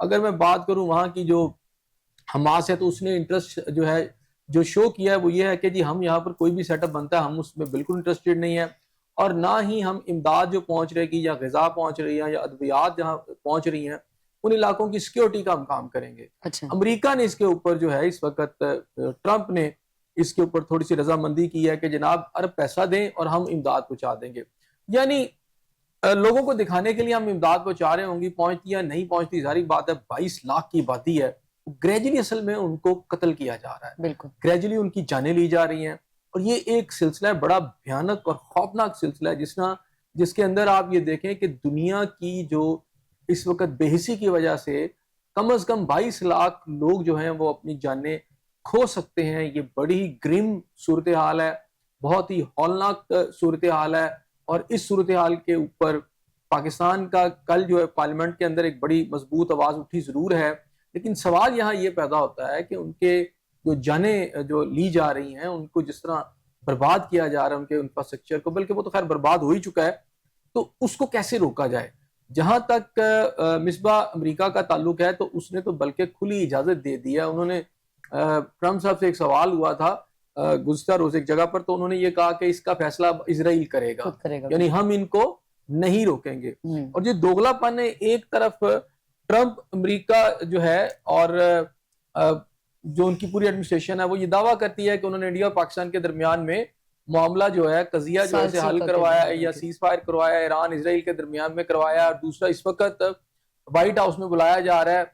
اگر میں بات کروں وہاں کی جو حماس ہے تو اس نے انٹرسٹ جو ہے جو شو کیا ہے وہ یہ ہے کہ جی ہم یہاں پر کوئی بھی سیٹ اپ بنتا ہے ہم اس میں بالکل انٹرسٹڈ نہیں ہے، اور نہ ہی ہم امداد جو پہنچ رہے گی یا غذا پہنچ رہی ہے یا ادویات جہاں پہنچ رہی ہیں ان علاقوں کی سیکیورٹی کا ہم کام کریں گے۔ اچھا امریکہ نے اس کے اوپر جو ہے اس وقت ٹرمپ نے اس کے اوپر تھوڑی سی رضامندی کی ہے کہ جناب ارب پیسہ دیں اور ہم امداد پہنچا دیں گے، یعنی لوگوں کو دکھانے کے لیے ہم امداد پہنچا رہے ہوں گی، پہنچتی یا نہیں پہنچتی ظاہری بات ہے، 22 لاکھ کی آبادی ہے، گریجولی اصل میں ان کو قتل کیا جا رہا ہے، بالکل گریجولی ان کی جانیں لی جا رہی ہیں، اور یہ ایک سلسلہ ہے بڑا بھیانک اور خوفناک سلسلہ ہے جس کے اندر آپ یہ دیکھیں کہ دنیا کی جو اس وقت بے حسی کی وجہ سے کم از کم 22 لاکھ لوگ جو ہیں وہ اپنی جانیں کھو سکتے ہیں۔ یہ بڑی گرم صورتحال ہے، بہت ہی ہولناک صورتحال ہے، اور اس صورتحال کے اوپر پاکستان کا کل جو ہے پارلیمنٹ کے اندر ایک بڑی مضبوط آواز اٹھی ضرور ہے، لیکن سوال یہاں یہ پیدا ہوتا ہے کہ ان کے جو جانیں جو لی جا رہی ہیں ان کو جس طرح برباد کیا جا رہا ہے ان کے انفراسٹرکچر کو، بلکہ وہ تو خیر برباد ہو ہی چکا ہے، تو اس کو کیسے روکا جائے؟ جہاں تک مصباح امریکہ کا تعلق ہے تو اس نے تو بلکہ کھلی اجازت دے دیا۔ انہوں نے ٹرمپ صاحب سے ایک سوال ہوا تھا گزشتہ روز ایک جگہ پر، تو انہوں نے یہ کہا کہ اس کا فیصلہ اسرائیل کرے گا، خود کرے گا، یعنی ہم ان کو نہیں روکیں گے۔ اور یہ دوگلا پن ہے، ایک طرف ٹرمپ امریکہ جو ہے اور جو ان کی پوری ایڈمنسٹریشن ہے وہ یہ دعویٰ کرتی ہے کہ انہوں نے انڈیا اور پاکستان کے درمیان میں معاملہ جو ہے قضیہ جو ہے حل کروایا ہے یا سیز فائر کروایا ہے، ایران اسرائیل کے درمیان میں کروایا ہے، اور دوسرا اس وقت وائٹ ہاؤس میں بلایا جا رہا ہے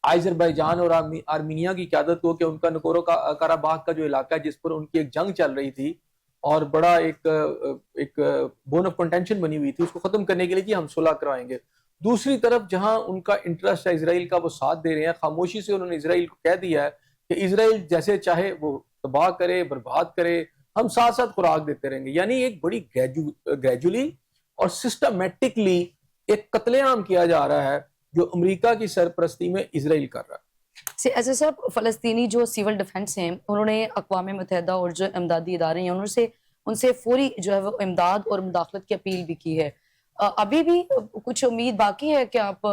آذربائیجان اور آرمینیا کی قیادت کو کہ ان کا نگورو قراباغ کا جو علاقہ ہے جس پر ان کی ایک جنگ چل رہی تھی اور بڑا ایک بون آف کنٹینشن بنی ہوئی تھی، اس کو ختم کرنے کے لیے کہ ہم صلح کروائیں گے۔ دوسری طرف جہاں ان کا انٹرسٹ ہے اسرائیل کا، وہ ساتھ دے رہے ہیں، خاموشی سے انہوں نے اسرائیل کو کہہ دیا ہے کہ اسرائیل جیسے چاہے وہ تباہ کرے، برباد کرے، ہم ساتھ ساتھ خوراک دیتے رہیں گے۔ یعنی ایک بڑی گریجولی اور سسٹمیٹکلی ایک قتل عام کیا جا رہا ہے جو امریکہ کی سرپرستی میں اسرائیل کر رہا ہے۔ ایسے صاحب فلسطینی جو سیول ڈیفنس ہیں انہوں نے اقوام متحدہ اور جو امدادی ادارے ہیں ان سے فوری جو ہے وہ امداد اور مداخلت کی اپیل بھی کی ہے۔ ابھی بھی کچھ امید باقی ہے کہ آپ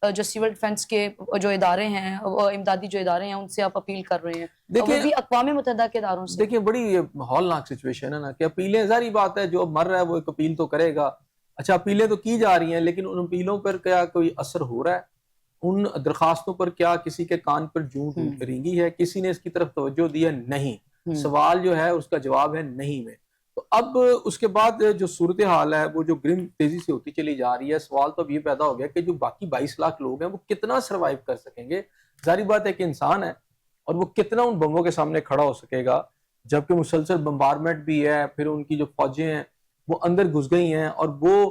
جو سیول ڈیفنس کے جو ادارے ہیں، امدادی جو ادارے ہیں، ان سے آپ اپیل کر رہے ہیں؟ دیکھیں وہ بھی اقوام متحدہ کے اداروں سے؟ دیکھیں بڑی ہولناک سچویشن ہے نا کہ اپیلیں، ظاہری بات ہے جو مر رہا ہے وہ ایک اپیل تو کرے گا، اچھا اپیلیں تو کی جا رہی ہیں لیکن ان اپیلوں پر کیا کوئی اثر ہو رہا ہے؟ ان درخواستوں پر کیا کسی کے کان پر جوں رینگی ہے؟ کسی نے اس کی طرف توجہ دی ہے؟ نہیں۔ سوال جو ہے اس کا جواب ہے نہیں میں۔ تو اب اس کے بعد جو صورتحال ہے وہ جو گرم تیزی سے ہوتی چلی جا رہی ہے، سوال تو اب یہ پیدا ہو گیا کہ جو باقی 22 لاکھ لوگ ہیں وہ کتنا سروائیو کر سکیں گے؟ ظاہری بات ہے کہ انسان ہے اور وہ کتنا ان بموں کے سامنے کھڑا ہو سکے گا، جبکہ مسلسل بمبارمنٹ بھی ہے، پھر ان کی جو فوجیں ہیں وہ اندر گھس گئی ہیں، اور وہ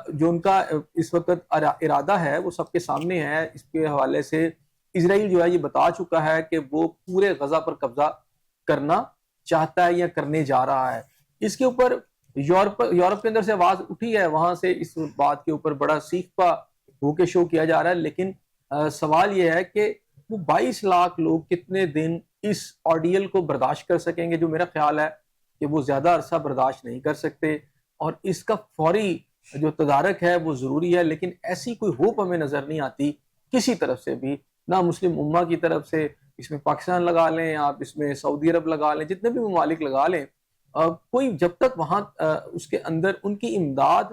جو ان کا اس وقت ارادہ ہے وہ سب کے سامنے ہے۔ اس کے حوالے سے اسرائیل جو ہے یہ بتا چکا ہے کہ وہ پورے غزہ پر قبضہ کرنا چاہتا ہے یا کرنے جا رہا ہے۔ اس کے اوپر یورپ کے اندر سے آواز اٹھی ہے، وہاں سے اس بات کے اوپر بڑا سیکھ پا ہو کے شو کیا جا رہا ہے، لیکن سوال یہ ہے کہ وہ 22 لاکھ لوگ کتنے دن اس آرڈیل کو برداشت کر سکیں گے، جو میرا خیال ہے کہ وہ زیادہ عرصہ برداشت نہیں کر سکتے، اور اس کا فوری جو تدارک ہے وہ ضروری ہے، لیکن ایسی کوئی ہوپ ہمیں نظر نہیں آتی کسی طرف سے بھی، نہ مسلم امہ کی طرف سے، اس میں پاکستان لگا لیں آپ، اس میں سعودی عرب لگا لیں، جتنے بھی ممالک لگا لیں، کوئی جب تک وہاں اس کے اندر ان کی امداد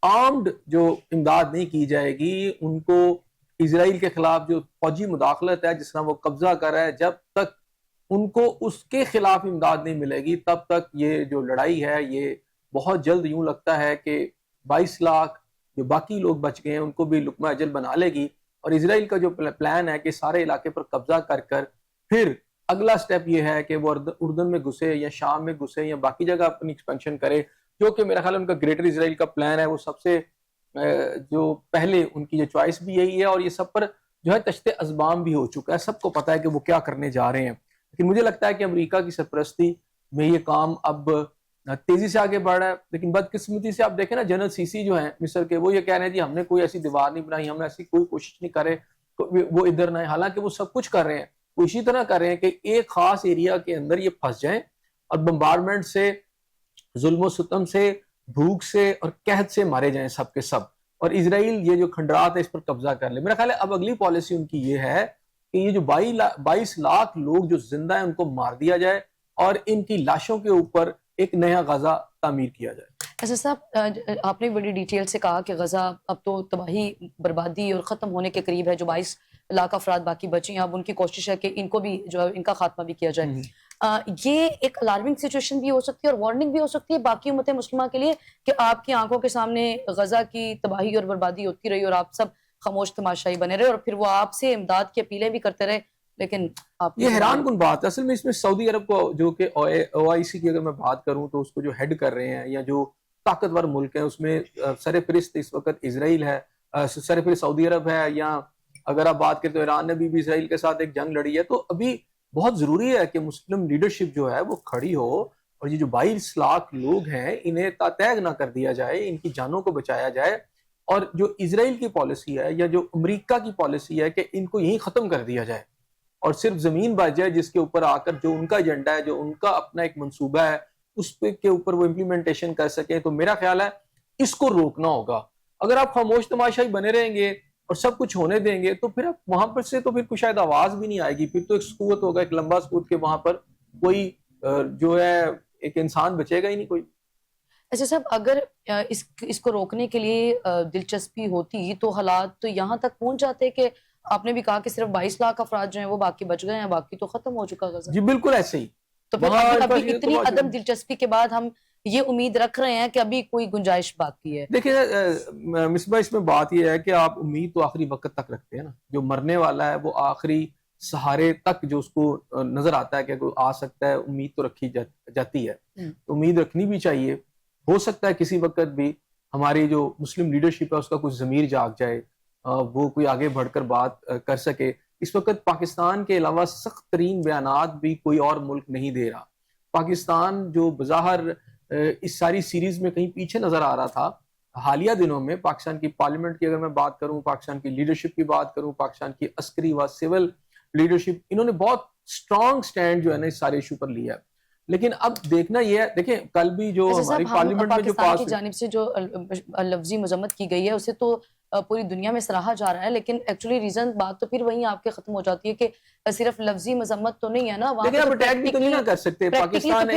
آرمڈ جو امداد نہیں کی جائے گی، ان کو اسرائیل کے خلاف جو فوجی مداخلت ہے جس طرح وہ قبضہ کر رہا ہے، جب تک ان کو اس کے خلاف امداد نہیں ملے گی تب تک یہ جو لڑائی ہے یہ بہت جلد یوں لگتا ہے کہ 22 لاکھ جو باقی لوگ بچ گئے ہیں ان کو بھی لقمہ اجل بنا لے گی، اور اسرائیل کا جو پلان ہے کہ سارے علاقے پر قبضہ کر پھر اگلا سٹیپ یہ ہے کہ وہ اردن میں گھسے یا شام میں گھسے یا باقی جگہ اپنی ایکسپینشن کرے، جو کہ میرا خیال ان کا گریٹر اسرائیل کا پلان ہے، وہ سب سے جو پہلے ان کی جو چوائس بھی یہی ہے، اور یہ سب پر جو ہے تشت ازبام بھی ہو چکا ہے، سب کو پتا ہے کہ وہ کیا کرنے جا رہے ہیں۔ لیکن مجھے لگتا ہے کہ امریکہ کی سرپرستی میں یہ کام اب تیزی سے آگے بڑھ رہا ہے، لیکن بدقسمتی سے آپ دیکھیں نا جنرل سیسی جو ہیں مصر کے، وہ یہ کہہ رہے ہیں جی ہم نے کوئی ایسی دیوار نہیں بنائی، ہم ایسی کوئی کوشش نہیں کر رہے وہ ادھر نہ، حالانکہ وہ سب کچھ کر رہے ہیں، وہ اسی طرح کر رہے ہیں کہ ایک خاص ایریا کے اندر یہ پھنس جائیں اور بمبارمنٹ سے، ظلم و ستم سے، بھوک سے اور قحط سے مارے جائیں سب کے سب، اور اسرائیل یہ جو کھنڈرات ہے اس پر قبضہ کر لے. میرا خیال ہے اب اگلی پالیسی ان کی یہ ہے کہ یہ جو 22 لاکھ لوگ جو زندہ ہیں ان کو مار دیا جائے اور ان کی لاشوں کے اوپر ایک نیا غزہ تعمیر کیا جائے. ایسا صاحب آپ نے بڑی ڈیٹیل سے کہا کہ غزہ اب تو تباہی بربادی اور ختم ہونے کے قریب ہے, جو 22 لاکھ افراد باقی بچے ہیں, اب ان کی کوشش ہے کہ ان کو بھی جو ہے ان کا خاتمہ بھی کیا جائے. یہ ایک الارمنگ سچویشن بھی ہو سکتی ہے اور وارننگ بھی ہو سکتی ہے باقی امت مسلمہ کے لیے کہ آپ کی آنکھوں کے سامنے غزہ کی تباہی اور بربادی ہوتی رہی اور آپ سب خاموش تماشائی بنے رہے اور پھر وہ آپ سے امداد کی اپیلیں بھی کرتے رہے, لیکن آپ یہ حیران کن بات ہے. اصل میں اس میں سعودی عرب کو, جو کہ OIC کی اگر میں بات کروں تو اس کو جو ہیڈ کر رہے ہیں یا جو طاقتور ملک ہیں اس میں سرپرست اس وقت اسرائیل ہے, سرپرست سعودی عرب ہے, یا اگر آپ بات کریں تو ایران نے بھی اسرائیل کے ساتھ ایک جنگ لڑی ہے. تو ابھی بہت ضروری ہے کہ مسلم لیڈرشپ جو ہے وہ کھڑی ہو اور یہ جو 22 لاکھ لوگ ہیں انہیں تیگ نہ کر دیا جائے, ان کی جانوں کو بچایا جائے. اور جو اسرائیل کی پالیسی ہے یا جو امریکہ کی پالیسی ہے کہ ان کو یہیں ختم کر دیا جائے اور صرف زمین بچ جائے جس کے اوپر آ کر جو ان کا ایجنڈا ہے, جو ان کا اپنا ایک منصوبہ ہے اس پہ کے اوپر وہ امپلیمنٹیشن کر سکیں, تو میرا خیال ہے اس کو روکنا ہوگا. اگر آپ خاموش تماشائی بنے رہیں گے اور سب کچھ ہونے دیں گے تو پھر وہاں پر سے تو پھر کوئی شاید آواز بھی نہیں آئے گی, پھر تو ایک سکوت ہوگا, ایک لمبا سکوت کے وہاں پر کوئی جو ہے ایک انسان بچے گا ہی نہیں کوئی. اچھا صاحب, اگر اس کو روکنے کے لیے دلچسپی ہوتی تو حالات تو یہاں تک پہنچ جاتے کہ آپ نے بھی کہا کہ صرف 22 لاکھ افراد جو ہیں وہ باقی بچ گئے ہیں, باقی تو ختم ہو چکا غزہ. جی بالکل ایسے ہی. تو پھر ابھی اتنی عدم دلچسپی کے بعد ہم یہ امید رکھ رہے ہیں کہ ابھی کوئی گنجائش باقی ہے. دیکھیں مصباح, اس میں بات یہ ہے کہ آپ امید تو آخری وقت تک رکھتے ہیں نا. جو مرنے والا ہے وہ آخری سہارے تک جو اس کو نظر آتا ہے کہ کوئی آ سکتا ہے, امید تو رکھی جاتی ہے. تو امید رکھنی بھی چاہیے. ہو سکتا ہے کسی وقت بھی ہماری جو مسلم لیڈرشپ ہے اس کا کچھ ضمیر جاگ جائے, وہ کوئی آگے بڑھ کر بات کر سکے. اس وقت پاکستان کے علاوہ سخت ترین بیانات بھی کوئی اور ملک نہیں دے رہا. پاکستان جو بظاہر اس ساری سیریز میں کہیں پیچھے نظر آ رہا تھا, حالیہ دنوں میں پاکستان کی پارلیمنٹ کی اگر میں بات کروں, پاکستان کی لیڈرشپ کی بات کروں, پاکستان کی عسکری و سول لیڈرشپ, انہوں نے بہت سٹرونگ سٹینڈ جو ہے نا اس سارے ایشو پر لیا ہے. لیکن اب دیکھنا یہ ہے, دیکھیں کل بھی جو ہماری پارلیمنٹ میں جو پاکستان کی جانب سے جو لفظی مذمت کی گئی ہے اسے تو پوری دنیا میں سراہا جا رہا ہے, لیکن ایکچولی ریزن بات تو پھر وہیں آپ کے ختم ہو جاتی ہے کہ صرف لفظی مذمت تو نہیں ہے نا, وہاں آپ اٹیک بھی تو نہیں نہ کر سکتے. پاکستان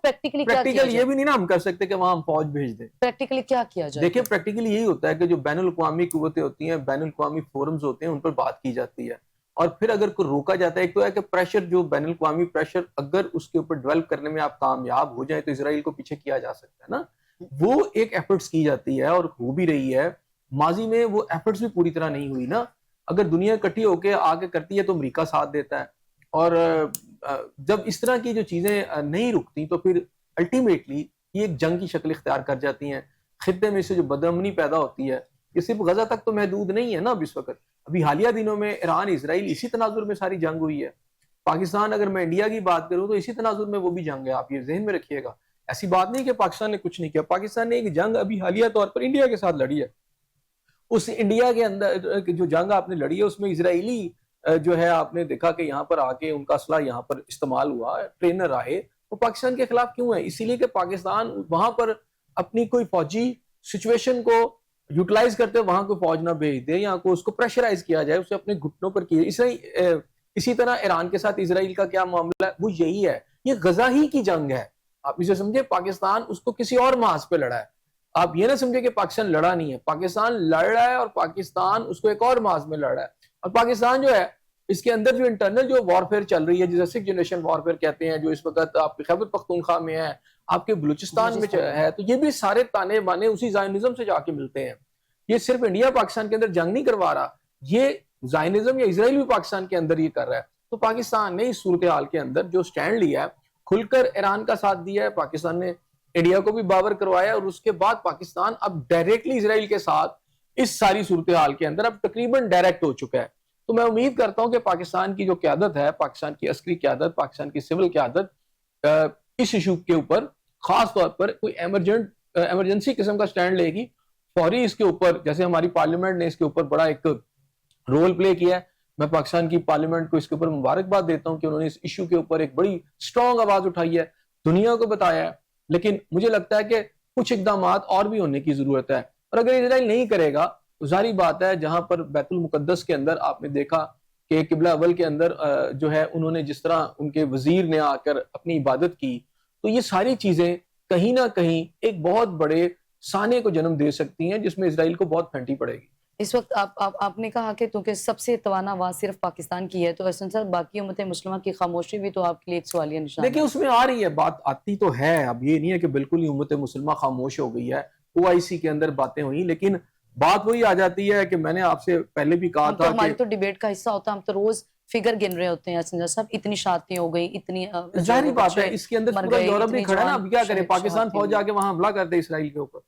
پریکٹیکلی یہ بھی نہیں نا ہم کر سکتے کہ وہاں ہم فوج بھیج دیں. پریکٹیکلی کیا کیا جائے؟ دیکھیں پریکٹیکلی یہی ہوتا ہے کہ جو بین الاقوامی قوتیں ہوتی ہیں, بین الاقوامی فورمز ہوتے ہیں, ان پر بات کی جاتی ہے اور پھر اگر کوئی روکا جاتا ہے. ایک تو ہے کہ پریشر, جو بین الاقوامی پریشر, اگر اس کے اوپر ڈیولپ کرنے میں آپ کامیاب ہو جائیں تو اسرائیل کو پیچھے کیا جا سکتا ہے نا. وہ ایک ایفرٹس کی جاتی ہے اور ہو بھی رہی ہے. ماضی میں وہ ایفرٹس بھی پوری طرح نہیں ہوئی نا. اگر دنیا اکٹھی ہو کے آگے کرتی ہے تو امریکہ ساتھ دیتا ہے, اور جب اس طرح کی جو چیزیں نہیں رکتی تو پھر الٹیمیٹلی یہ ایک جنگ کی شکل اختیار کر جاتی ہیں. خطے میں سے جو بدامنی پیدا ہوتی ہے یہ صرف غزہ تک تو محدود نہیں ہے نا. اب اس وقت ابھی حالیہ دنوں میں ایران اسرائیل اسی تناظر میں ساری جنگ ہوئی ہے. پاکستان, اگر میں انڈیا کی بات کروں تو اسی تناظر میں وہ بھی جنگ ہے. آپ یہ ذہن میں رکھیے گا, ایسی بات نہیں کہ پاکستان نے کچھ نہیں کیا. پاکستان نے ایک جنگ ابھی حالیہ طور پر انڈیا کے ساتھ لڑی ہے. اس انڈیا کے اندر جو جنگ آپ نے لڑی ہے اس میں اسرائیلی جو ہے آپ نے دیکھا کہ یہاں پر آ کے ان کا اسلحہ یہاں پر استعمال ہوا, ٹرینر آئے. وہ پاکستان کے خلاف کیوں ہے؟ اسی لیے کہ پاکستان وہاں پر اپنی کوئی فوجی سچویشن کو یوٹیلائز کرتے وہاں کوئی فوج نہ بھیج دے یا کوئی اس کو پریشرائز کیا جائے, اسے اپنے گھٹنوں پر کیے. اسی طرح ایران کے ساتھ اسرائیل کا کیا معاملہ ہے, وہ یہی ہے. یہ غزہ ہی کی جنگ ہے. آپ اسے سمجھے, پاکستان اس کو کسی اور محاذ پہ لڑا ہے. آپ یہ نہ سمجھے کہ پاکستان لڑا نہیں ہے. پاکستان لڑ رہا ہے اور پاکستان اس کو ایک اور محاذ میں لڑ رہا ہے. اور پاکستان جو ہے اس کے اندر جو انٹرنل جو وارفیئر چل رہی ہے, جسے 6 جنریشن وارفیئر کہتے ہیں, جو اس وقت آپ کے خیبر پختونخوا میں ہے, آپ کے بلوچستان میں ہے, تو یہ بھی سارے تانے بانے اسی زائنزم سے جا کے ملتے ہیں. یہ صرف انڈیا پاکستان کے اندر جنگ نہیں کروا رہا, یہ زائنزم یا اسرائیل بھی پاکستان کے اندر یہ کر رہا ہے. تو پاکستان نے اس صورتحال کے اندر جو سٹینڈ لیا ہے, کھل کر ایران کا ساتھ دیا ہے, پاکستان نے انڈیا کو بھی باور کروایا, اور اس کے بعد پاکستان اب ڈائریکٹلی اسرائیل کے ساتھ اس ساری صورتحال کے اندر اب تقریباً ڈائریکٹ ہو چکا ہے. تو میں امید کرتا ہوں کہ پاکستان کی جو قیادت ہے, پاکستان کی عسکری قیادت, پاکستان کی سول قیادت اس ایشو کے اوپر خاص طور پر کوئی ایمرجنسی قسم کا سٹینڈ لے گی. فوری اس کے اوپر, جیسے ہماری پارلیمنٹ نے اس کے اوپر بڑا ایک رول پلے کیا ہے, میں پاکستان کی پارلیمنٹ کو اس کے اوپر مبارکباد دیتا ہوں کہ انہوں نے اس ایشو کے اوپر ایک بڑی سٹرونگ آواز اٹھائی ہے, دنیا کو بتایا ہے. لیکن مجھے لگتا ہے کہ کچھ اقدامات اور بھی ہونے کی ضرورت ہے. اور اگر اسرائیل نہیں کرے گا تو ظاہری بات ہے جہاں پر بیت المقدس کے اندر آپ نے دیکھا کہ قبلہ اول کے اندر جو ہے انہوں نے جس طرح ان کے وزیر نے آ کر اپنی عبادت کی، تو یہ ساری چیزیں کہیں نہ کہیں ایک بہت بڑے سانے کو جنم دے سکتی ہیں جس میں اسرائیل کو بہت پھینٹی پڑے گی۔ اس وقت آپ نے کہا کہ کیونکہ سب سے توانا آواز صرف پاکستان کی ہے، تو احسن صاحب باقی امت مسلمہ کی خاموشی بھی تو آپ کے لیے ایک سوالیہ نشان دیکھیں ہے۔ اس میں آ رہی ہے بات، آتی تو ہے، اب یہ نہیں ہے کہ بالکل ہی امت مسلمہ خاموش ہو گئی ہے، OIC کے اندر باتیں ہوئی، لیکن بات وہی آ جاتی ہے کہ میں نے آپ سے پہلے بھی کہا ہم تو تھا ہماری کہ تو ڈیبیٹ کا حصہ ہوتا ہے، ہم تو روز فگر گن رہے ہوتے ہیں احسن صاحب، اتنی شادیاں ہو گئی، اتنی جو ہے ظاہری وہ بات ہے بچے اس کے اندر مر پورا گئے، یورپ بھی اتنی کھڑا ہے نا، اب کیا کرے پاکستان شہادتیں فوج ہوئی۔ جا کے وہاں حملہ کر دے اسرائیل کے اوپر،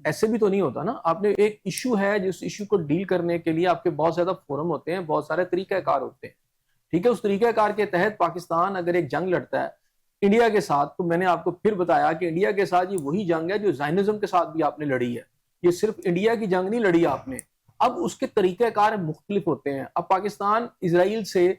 ایسے بھی تو نہیں ہوتا نا۔ آپ نے ایک ایشو ہے جس ایشو کو ڈیل کرنے کے لیے آپ کے بہت زیادہ فورم ہوتے ہیں، بہت سارے طریقہ کار ہوتے ہیں، ٹھیک ہے، اس طریقہ کار کے تحت پاکستان اگر ایک جنگ لڑتا ہے انڈیا کے ساتھ، تو میں نے آپ کو پھر بتایا کہ انڈیا کے ساتھ یہ وہی جنگ ہے جو زائنزم کے ساتھ بھی آپ نے لڑی ہے، یہ صرف انڈیا کی جنگ نہیں لڑی آپ نے، اب اس کے طریقہ کار مختلف ہوتے ہیں۔ اب پاکستان اسرائیل سے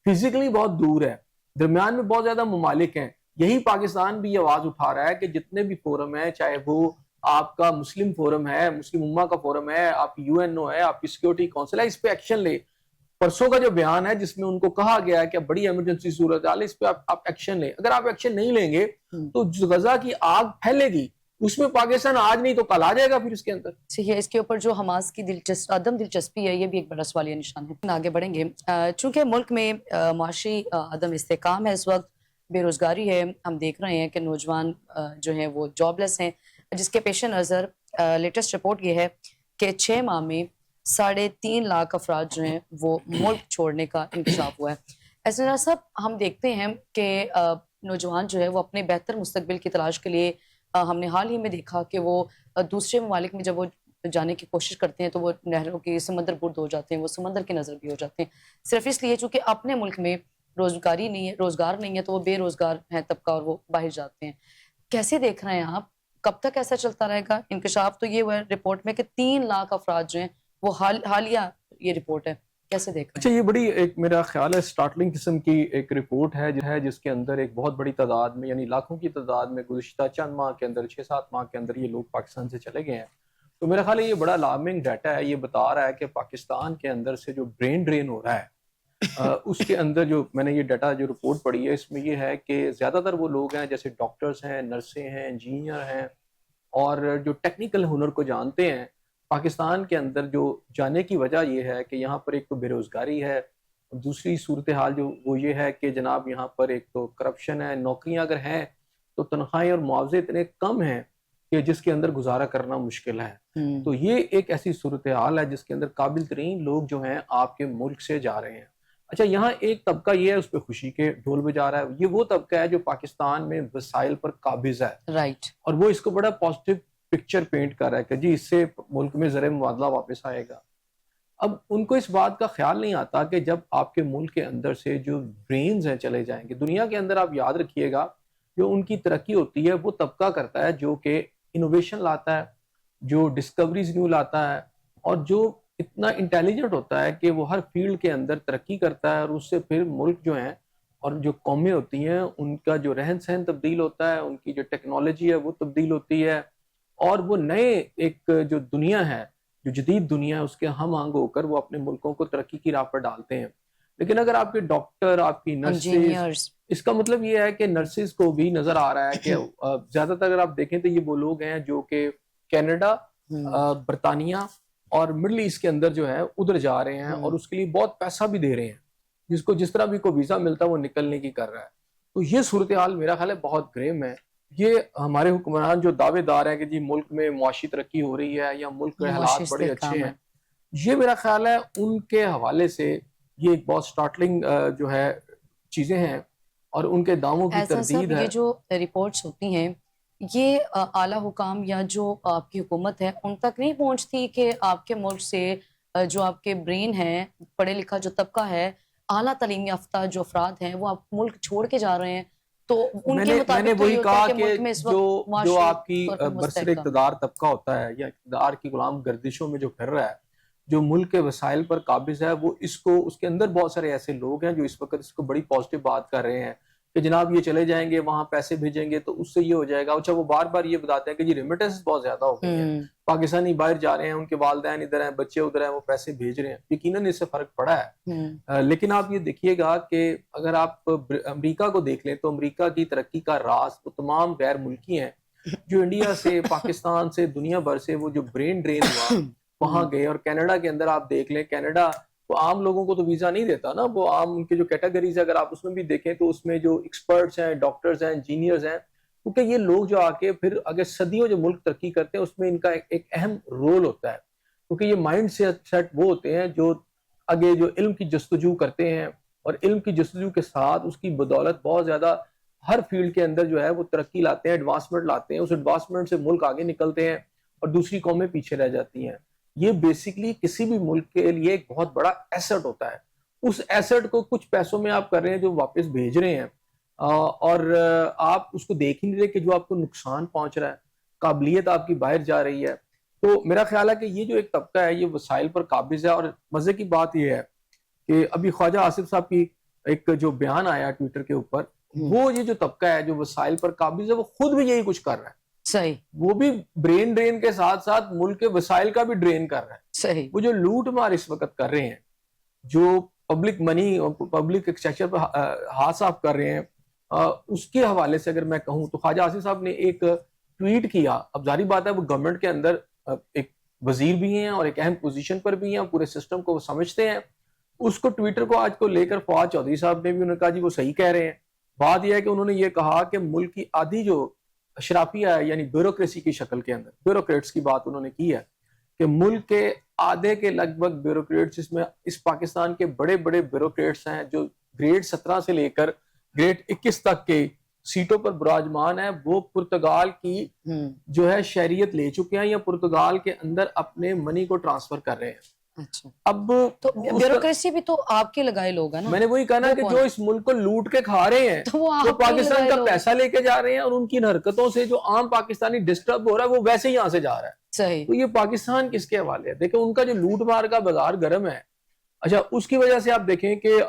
فزیکلی بہت دور ہے، درمیان میں بہت زیادہ ممالک ہیں، یہی پاکستان بھی یہ آواز اٹھا رہا ہے کہ جتنے بھی فورم ہیں، چاہے وہ آپ کا مسلم فورم ہے، مسلم امہ کا فورم ہے، آپ کی UNO ہے، آپ کی سیکورٹی کونسل ہے، اس پہ ایکشن لے۔ پرسوں کا جو بیان ہے جس میں ان کو کہا گیا ہے کہ بڑی ایمرجنسی صورتحال ہے، اس پہ آپ ایکشن لیں، اگر آپ ایکشن نہیں لیں گے تو غزہ کی آگ پھیلے گی، اس میں پاکستان آج نہیں تو کل آ جائے گا پھر اس کے اندر۔ صحیح ہے، اس کے اوپر جو حماس کی عدم دلچسپی ہے یہ بھی ایک بڑا سوالیہ نشان ہے۔ آگے بڑھیں گے، چونکہ ملک میں معاشی عدم استحکام ہے، اس وقت بے روزگاری ہے، ہم دیکھ رہے ہیں کہ نوجوان جو ہیں وہ جاب لیس ہیں، جس کے پیش نظر لیٹسٹ رپورٹ یہ ہے کہ 6 ماہ میں 3.5 لاکھ افراد جو ہیں وہ ملک چھوڑنے کا انکشاف ہوا ہے۔ ایسا صاحب ہم دیکھتے ہیں کہ نوجوان جو ہے وہ اپنے بہتر مستقبل کی تلاش کے لیے ہم نے حال ہی میں دیکھا کہ وہ دوسرے ممالک میں جب وہ جانے کی کوشش کرتے ہیں تو وہ نہروں کی سمندر برد ہو جاتے ہیں، وہ سمندر کی نظر بھی ہو جاتے ہیں، صرف اس لیے چونکہ اپنے ملک میں روزگاری نہیں ہے، روزگار نہیں ہے، تو وہ بے روزگار ہیں طبقہ اور وہ باہر جاتے ہیں۔ کیسے دیکھ رہے ہیں آپ، کب تک ایسا چلتا رہے گا؟ انکشاف تو یہ ہوا ہے رپورٹ میں کہ 3 لاکھ افراد جو ہیں وہ حالیہ یہ رپورٹ ہے، کیسے دیکھ رہے اچھا، یہ بڑی ایک میرا خیال ہے سٹارٹلنگ قسم کی ایک رپورٹ ہے جس کے اندر ایک بہت بڑی تعداد میں، یعنی لاکھوں کی تعداد میں گزشتہ چند ماہ کے اندر، 6-7 ماہ کے اندر یہ لوگ پاکستان سے چلے گئے ہیں، تو میرا خیال ہے یہ بڑا الارمنگ ڈیٹا ہے، یہ بتا رہا ہے کہ پاکستان کے اندر سے جو برین ڈرین ہو رہا ہے اس کے اندر جو میں نے یہ ڈیٹا جو رپورٹ پڑھی ہے اس میں یہ ہے کہ زیادہ تر وہ لوگ ہیں جیسے ڈاکٹرز ہیں، نرسیں ہیں، انجینئر ہیں، اور جو ٹیکنیکل ہنر کو جانتے ہیں، پاکستان کے اندر جو جانے کی وجہ یہ ہے کہ یہاں پر ایک تو بے روزگاری ہے، دوسری صورتحال جو وہ یہ ہے کہ جناب یہاں پر ایک تو کرپشن ہے، نوکریاں اگر ہیں تو تنخواہیں اور معاوضے اتنے کم ہیں کہ جس کے اندر گزارا کرنا مشکل ہے۔ ہیں؟ تو یہ ایک ایسی صورتحال ہے جس کے اندر قابل ترین لوگ جو ہیں آپ کے ملک سے جا رہے ہیں۔ اچھا، یہاں ایک طبقہ یہ ہے اس پہ خوشی کے ڈھول بجا رہا ہے، یہ وہ طبقہ ہے جو پاکستان میں وسائل پر قابض ہے، رائٹ۔ اور وہ اس کو بڑا پازیٹیو پکچر پینٹ کر رہا ہے کہ جی اس سے ملک میں زر مبادلہ واپس آئے گا۔ اب ان کو اس بات کا خیال نہیں آتا کہ جب آپ کے ملک کے اندر سے جو برینز ہیں چلے جائیں گے، دنیا کے اندر آپ یاد رکھیے گا جو ان کی ترقی ہوتی ہے وہ طبقہ کرتا ہے جو کہ انوویشن لاتا ہے، جو ڈسکوریز نیو لاتا ہے، اور جو اتنا انٹیلیجنٹ ہوتا ہے کہ وہ ہر فیلڈ کے اندر ترقی کرتا ہے، اور اس سے پھر ملک جو ہیں اور جو قومیں ہوتی ہیں ان کا جو رہن سہن تبدیل ہوتا ہے، ان کی جو ٹیکنالوجی ہے وہ تبدیل ہوتی ہے، اور وہ نئے ایک جو دنیا ہے، جو جدید دنیا ہے، اس کے ہم آہنگ ہو کر وہ اپنے ملکوں کو ترقی کی راہ پر ڈالتے ہیں۔ لیکن اگر آپ کے ڈاکٹر، آپ کی نرسز، انجینئرز۔ اس کا مطلب یہ ہے کہ نرسز کو بھی نظر آ رہا ہے کہ زیادہ تر اگر آپ دیکھیں تو یہ وہ لوگ ہیں جو کہ کینیڈا، برطانیہ اور مڈل ایسٹ کے اندر جو ہے ادھر جا رہے ہیں، اور اس کے لیے بہت پیسہ بھی دے رہے ہیں، جس کو جس طرح بھی کوئی ویزا ملتا ہے وہ نکلنے کی کر رہا ہے۔ تو یہ صورتحال میرا خیال ہے بہت گریم ہے۔ یہ ہمارے حکمران جو دعوے دار ہیں کہ جی ملک میں معاشی ترقی ہو رہی ہے یا ملک کے معاشی حالات بڑے اچھے استحکام ہیں، ہے۔ یہ میرا خیال ہے ان کے حوالے سے یہ ایک بہت سٹارٹلنگ جو ہے چیزیں ہیں، اور ان کے دعووں کی ایسا صاحب تردید ہے۔ یہ جو رپورٹس ہوتی ہیں یہ اعلیٰ حکام یا جو آپ کی حکومت ہے ان تک نہیں پہنچتی کہ آپ کے ملک سے جو آپ کے برین ہیں، پڑھے لکھا جو طبقہ ہے، اعلیٰ تعلیم یافتہ جو افراد ہیں وہ آپ ملک چھوڑ کے جا رہے ہیں، تو ان کے میں نے مطابق تو وہی یہ ہوتا ہے کہا کہ کہ ملک میں اس جو وقت جو معاشی آپ کی طور پر برسر مستحکم ہے۔ اقتدار طبقہ ہوتا ہے یا اقتدار کی غلام گردشوں میں جو پھر رہا ہے، جو ملک کے وسائل پر قابض ہے، وہ اس کے اندر بہت سارے ایسے لوگ ہیں جو اس وقت اس کو بڑی پازیٹیو بات کر رہے ہیں کہ جناب یہ چلے جائیں گے وہاں پیسے بھیجیں گے تو اس سے یہ ہو جائے گا. اچھا وہ بار بار یہ بتاتے ہیں کہ جی ریمیٹنس بہت زیادہ ہو گئی ہیں, پاکستانی باہر جا رہے ہیں, ان کے والدین ادھر ہیں, بچے ادھر ہیں, وہ پیسے بھیج رہے ہیں. یقیناً اس سے فرق پڑا ہے. لیکن آپ یہ دیکھیے گا کہ اگر آپ امریکہ کو دیکھ لیں تو امریکہ کی ترقی کا راز وہ تمام غیر ملکی ہیں جو انڈیا سے, پاکستان سے, دنیا بھر سے وہ جو برین ڈرین ہوا وہاں گئے. اور کینیڈا کے اندر آپ دیکھ لیں, کینیڈا وہ عام لوگوں کو تو ویزا نہیں دیتا نا, وہ عام ان کے جو کیٹیگریز ہے اگر آپ اس میں بھی دیکھیں تو اس میں جو ایکسپرٹس ہیں, ڈاکٹرز ہیں, انجینئرز ہیں, کیونکہ یہ لوگ جو آ کے پھر اگر صدیوں جو ملک ترقی کرتے ہیں اس میں ان کا ایک اہم رول ہوتا ہے, کیونکہ یہ مائنڈ سیٹ وہ ہوتے ہیں جو آگے جو علم کی جستجو کرتے ہیں, اور علم کی جستجو کے ساتھ اس کی بدولت بہت زیادہ ہر فیلڈ کے اندر جو ہے وہ ترقی لاتے ہیں, ایڈوانسمنٹ لاتے ہیں. اس ایڈوانسمنٹ سے ملک آگے نکلتے ہیں اور دوسری قومیں پیچھے رہ جاتی ہیں. یہ بیسیکلی کسی بھی ملک کے لیے ایک بہت بڑا ایسٹ ہوتا ہے. اس ایسٹ کو کچھ پیسوں میں آپ کر رہے ہیں جو واپس بھیج رہے ہیں, اور آپ اس کو دیکھ ہی نہیں رہے کہ جو آپ کو نقصان پہنچ رہا ہے, قابلیت آپ کی باہر جا رہی ہے. تو میرا خیال ہے کہ یہ جو ایک طبقہ ہے یہ وسائل پر قابض ہے. اور مزے کی بات یہ ہے کہ ابھی خواجہ آصف صاحب کی ایک جو بیان آیا ٹویٹر کے اوپر, وہ یہ جو طبقہ ہے جو وسائل پر قابض ہے وہ خود بھی یہی کچھ کر رہا ہے. صحیح, وہ بھی برین ڈرین کے ساتھ ساتھ ملک کے وسائل کا بھی ڈرین کر رہا ہے. صحیح, وہ جو لوٹ مار اس وقت کر رہے ہیں, جو پبلک منی اور پبلک ایکسچیکچر پر ہاتھ صاف کر رہے ہیں, اس کے حوالے سے اگر میں کہوں تو خواجہ آصف صاحب نے ایک ٹویٹ کیا. اب ظاہری بات ہے وہ گورنمنٹ کے اندر ایک وزیر بھی ہیں اور ایک اہم پوزیشن پر بھی ہیں, پورے سسٹم کو وہ سمجھتے ہیں. اس کو ٹویٹر کو آج کو لے کر فواد چودھری صاحب نے بھی انہوں نے کہا جی وہ صحیح کہہ رہے ہیں. بات یہ ہے کہ انہوں نے یہ کہا کہ ملک کی آدھی جو اشرافیہ ہے یعنی بیوروکریسی کی شکل کے اندر, بیوروکریٹس کی بات انہوں نے کی ہے کہ ملک کے آدھے کے لگ بھگ بیوروکریٹس, اس میں اس پاکستان کے بڑے بڑے بیوروکریٹس ہیں جو گریڈ 17 سے لے کر گریڈ 21 تک کے سیٹوں پر براجمان ہیں, وہ پرتگال کی جو ہے شہریت لے چکے ہیں یا پرتگال کے اندر اپنے منی کو ٹرانسفر کر رہے ہیں. اچھا, اب تو بیوروکریسی بھی تو آپ کے لگائے لوگ ہیں نا. میں نے وہی کہا نا کہ جو اس ملک کو لوٹ کے کھا رہے ہیں وہ پاکستان کا پیسہ لے کے جا رہے ہیں, اور ان کی حرکتوں سے جو عام پاکستانی ڈسٹرب ہو رہا ہے وہ ویسے ہی یہاں سے جا رہا ہے. صحیح, تو یہ پاکستان کس کے حوالے ہے؟ دیکھیں ان کا جو لوٹ مار کا بازار گرم ہے. اچھا, اس کی وجہ سے آپ دیکھیں کہ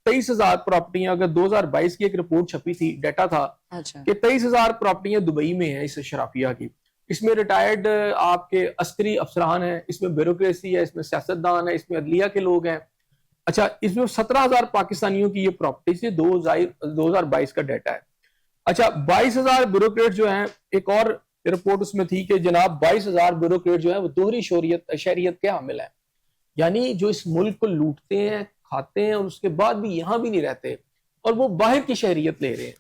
23,000 پراپرٹیاں, اگر 2022 کی ایک رپورٹ چھپی تھی, ڈیٹا تھا کہ 23,000 پراپرٹیاں دبئی میں ہیں اس شرافیہ کی. اس میں ریٹائرڈ آپ کے عسکری افسران ہیں, اس میں بیوروکریسی ہے, اس میں سیاستدان ہے, اس میں عدلیہ کے لوگ ہیں. اچھا, اس میں 17,000 پاکستانیوں کی یہ پراپرٹی سے 2022 کا ڈیٹا ہے. اچھا, 22,000 بیوروکریٹ جو ہیں, ایک اور رپورٹ اس میں تھی کہ جناب 22,000 بیوروکریٹ جو ہیں وہ دوہری شہریت کے حامل ہیں, یعنی جو اس ملک کو لوٹتے ہیں, کھاتے ہیں, اور اس کے بعد بھی یہاں بھی نہیں رہتے اور وہ باہر کی شہریت لے رہے ہیں.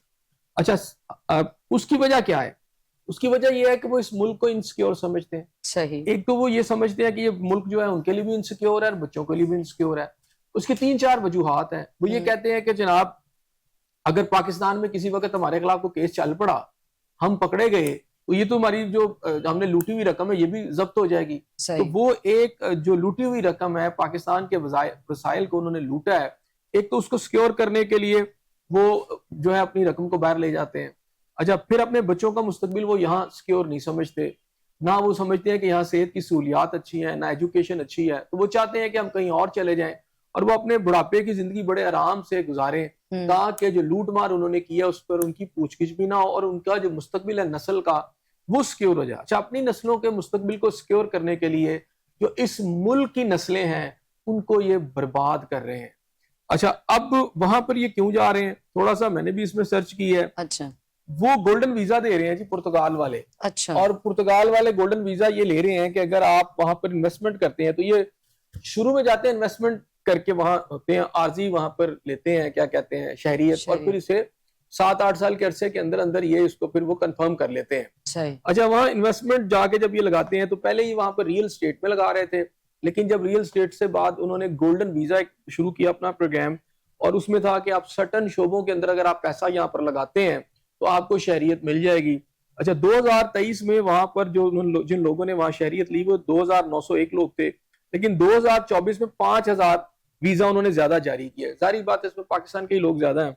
اچھا, اس کی وجہ کیا ہے؟ اس کی وجہ یہ ہے کہ وہ اس ملک کو انسیکیور سمجھتے ہیں. صحیح, ایک تو وہ یہ سمجھتے ہیں کہ یہ ملک جو ہے ان کے لیے بھی انسیکیور ہے اور بچوں کے لیے بھی انسیکیور ہے. اس کی 3-4 وجوہات ہیں. وہ یہ کہتے ہیں کہ جناب اگر پاکستان میں کسی وقت ہمارے خلاف کوئی کیس چل پڑا, ہم پکڑے گئے, تو یہ تو ہماری جو ہم نے لوٹی ہوئی رقم ہے یہ بھی ضبط ہو جائے گی. تو وہ ایک جو لوٹی ہوئی رقم ہے, پاکستان کے وسائل کو انہوں نے لوٹا ہے, ایک تو اس کو سیکیور کرنے کے لیے وہ جو ہے اپنی رقم کو باہر لے جاتے ہیں. اچھا, پھر اپنے بچوں کا مستقبل وہ یہاں سیکیور نہیں سمجھتے, نہ وہ سمجھتے ہیں کہ یہاں صحت کی سہولیات اچھی ہیں, نہ ایجوکیشن اچھی ہے, تو وہ چاہتے ہیں کہ ہم کہیں اور چلے جائیں اور وہ اپنے بڑھاپے کی زندگی بڑے آرام سے گزاریں, تاکہ جو لوٹ مار انہوں نے کیا اس پر ان کی پوچھ گچھ بھی نہ ہو اور ان کا جو مستقبل ہے نسل کا وہ سیکیور ہو جائے. اچھا, اپنی نسلوں کے مستقبل کو سیکیور کرنے کے لیے جو اس ملک کی نسلیں ہیں ان کو یہ برباد کر رہے ہیں. اچھا, اب وہاں پر یہ کیوں جا رہے ہیں, تھوڑا سا میں نے بھی اس میں سرچ کی ہے. اچھا, وہ گولڈن ویزا دے رہے ہیں جی پرتگال والے. اچھا, اور پرتگال والے گولڈن ویزا یہ لے رہے ہیں کہ اگر آپ وہاں پر انویسٹمنٹ کرتے ہیں, تو یہ شروع میں جاتے ہیں انویسٹمنٹ کر کے وہاں ہوتے ہیں عارضی, وہاں پر لیتے ہیں کیا کہتے ہیں شہریت, اور پھر اسے 7-8 سال کے عرصے کے اندر اندر یہ اس کو پھر وہ کنفرم کر لیتے ہیں. اچھا, وہاں انویسٹمنٹ جا کے جب یہ لگاتے ہیں تو پہلے ہی وہاں پر ریئل اسٹیٹ میں لگا رہے تھے, لیکن جب ریئل اسٹیٹ سے بعد انہوں نے گولڈن ویزا شروع کیا اپنا پروگرام, اور اس میں تھا کہ آپ سرٹن شعبوں کے اندر اگر آپ پیسہ یہاں پر لگاتے ہیں تو آپ کو شہریت مل جائے گی. اچھا, 2023 میں وہاں پر جو جن لوگوں نے وہاں شہریت لی وہ 2,901 لوگ تھے, لیکن 2024 میں 5,000 ویزا انہوں نے زیادہ جاری کیا. ظاہری بات ہے اس میں پاکستان کے ہی لوگ زیادہ ہیں,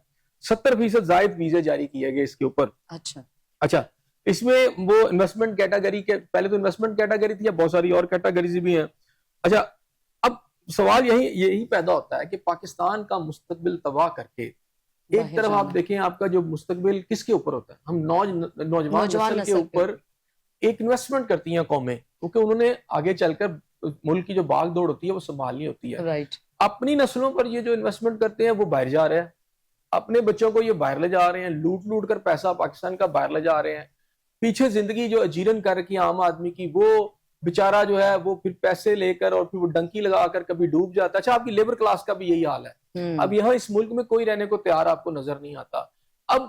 70% زائد ویزے جاری کیے گئے اس کے اوپر. اچھا, اس میں وہ انویسٹمنٹ کیٹیگری کے, پہلے تو انویسٹمنٹ کیٹیگری تھی, اب بہت ساری اور کیٹیگریز بھی ہیں. اچھا, اب سوال یہی پیدا ہوتا ہے کہ پاکستان کا مستقبل تباہ کر کے ایک طرف آپ دیکھیں آپ کا جو مستقبل کس کے اوپر ہوتا ہے, ہم نوجوان نسل کے اوپر ایک انویسٹمنٹ کرتی ہیں قومیں, کیونکہ انہوں نے آگے چل کر ملک کی جو بھاگ دوڑ ہوتی ہے وہ سنبھالنی ہوتی ہے. اپنی نسلوں پر یہ جو انویسٹمنٹ کرتے ہیں وہ باہر جا رہے ہیں, اپنے بچوں کو یہ باہر لے جا رہے ہیں, لوٹ کر پیسہ پاکستان کا باہر لے جا رہے ہیں. پیچھے زندگی جو اجیرن کر رکھی عام آدمی کی, وہ بیچارہ جو ہے وہ پھر پیسے لے کر اور پھر وہ ڈنکی لگا کر کبھی ڈوب جاتا ہے. اچھا, آپ کی لیبر کلاس کا بھی یہی حال ہے. اب یہاں اس ملک میں کوئی رہنے کو تیار آپ کو نظر نہیں آتا. اب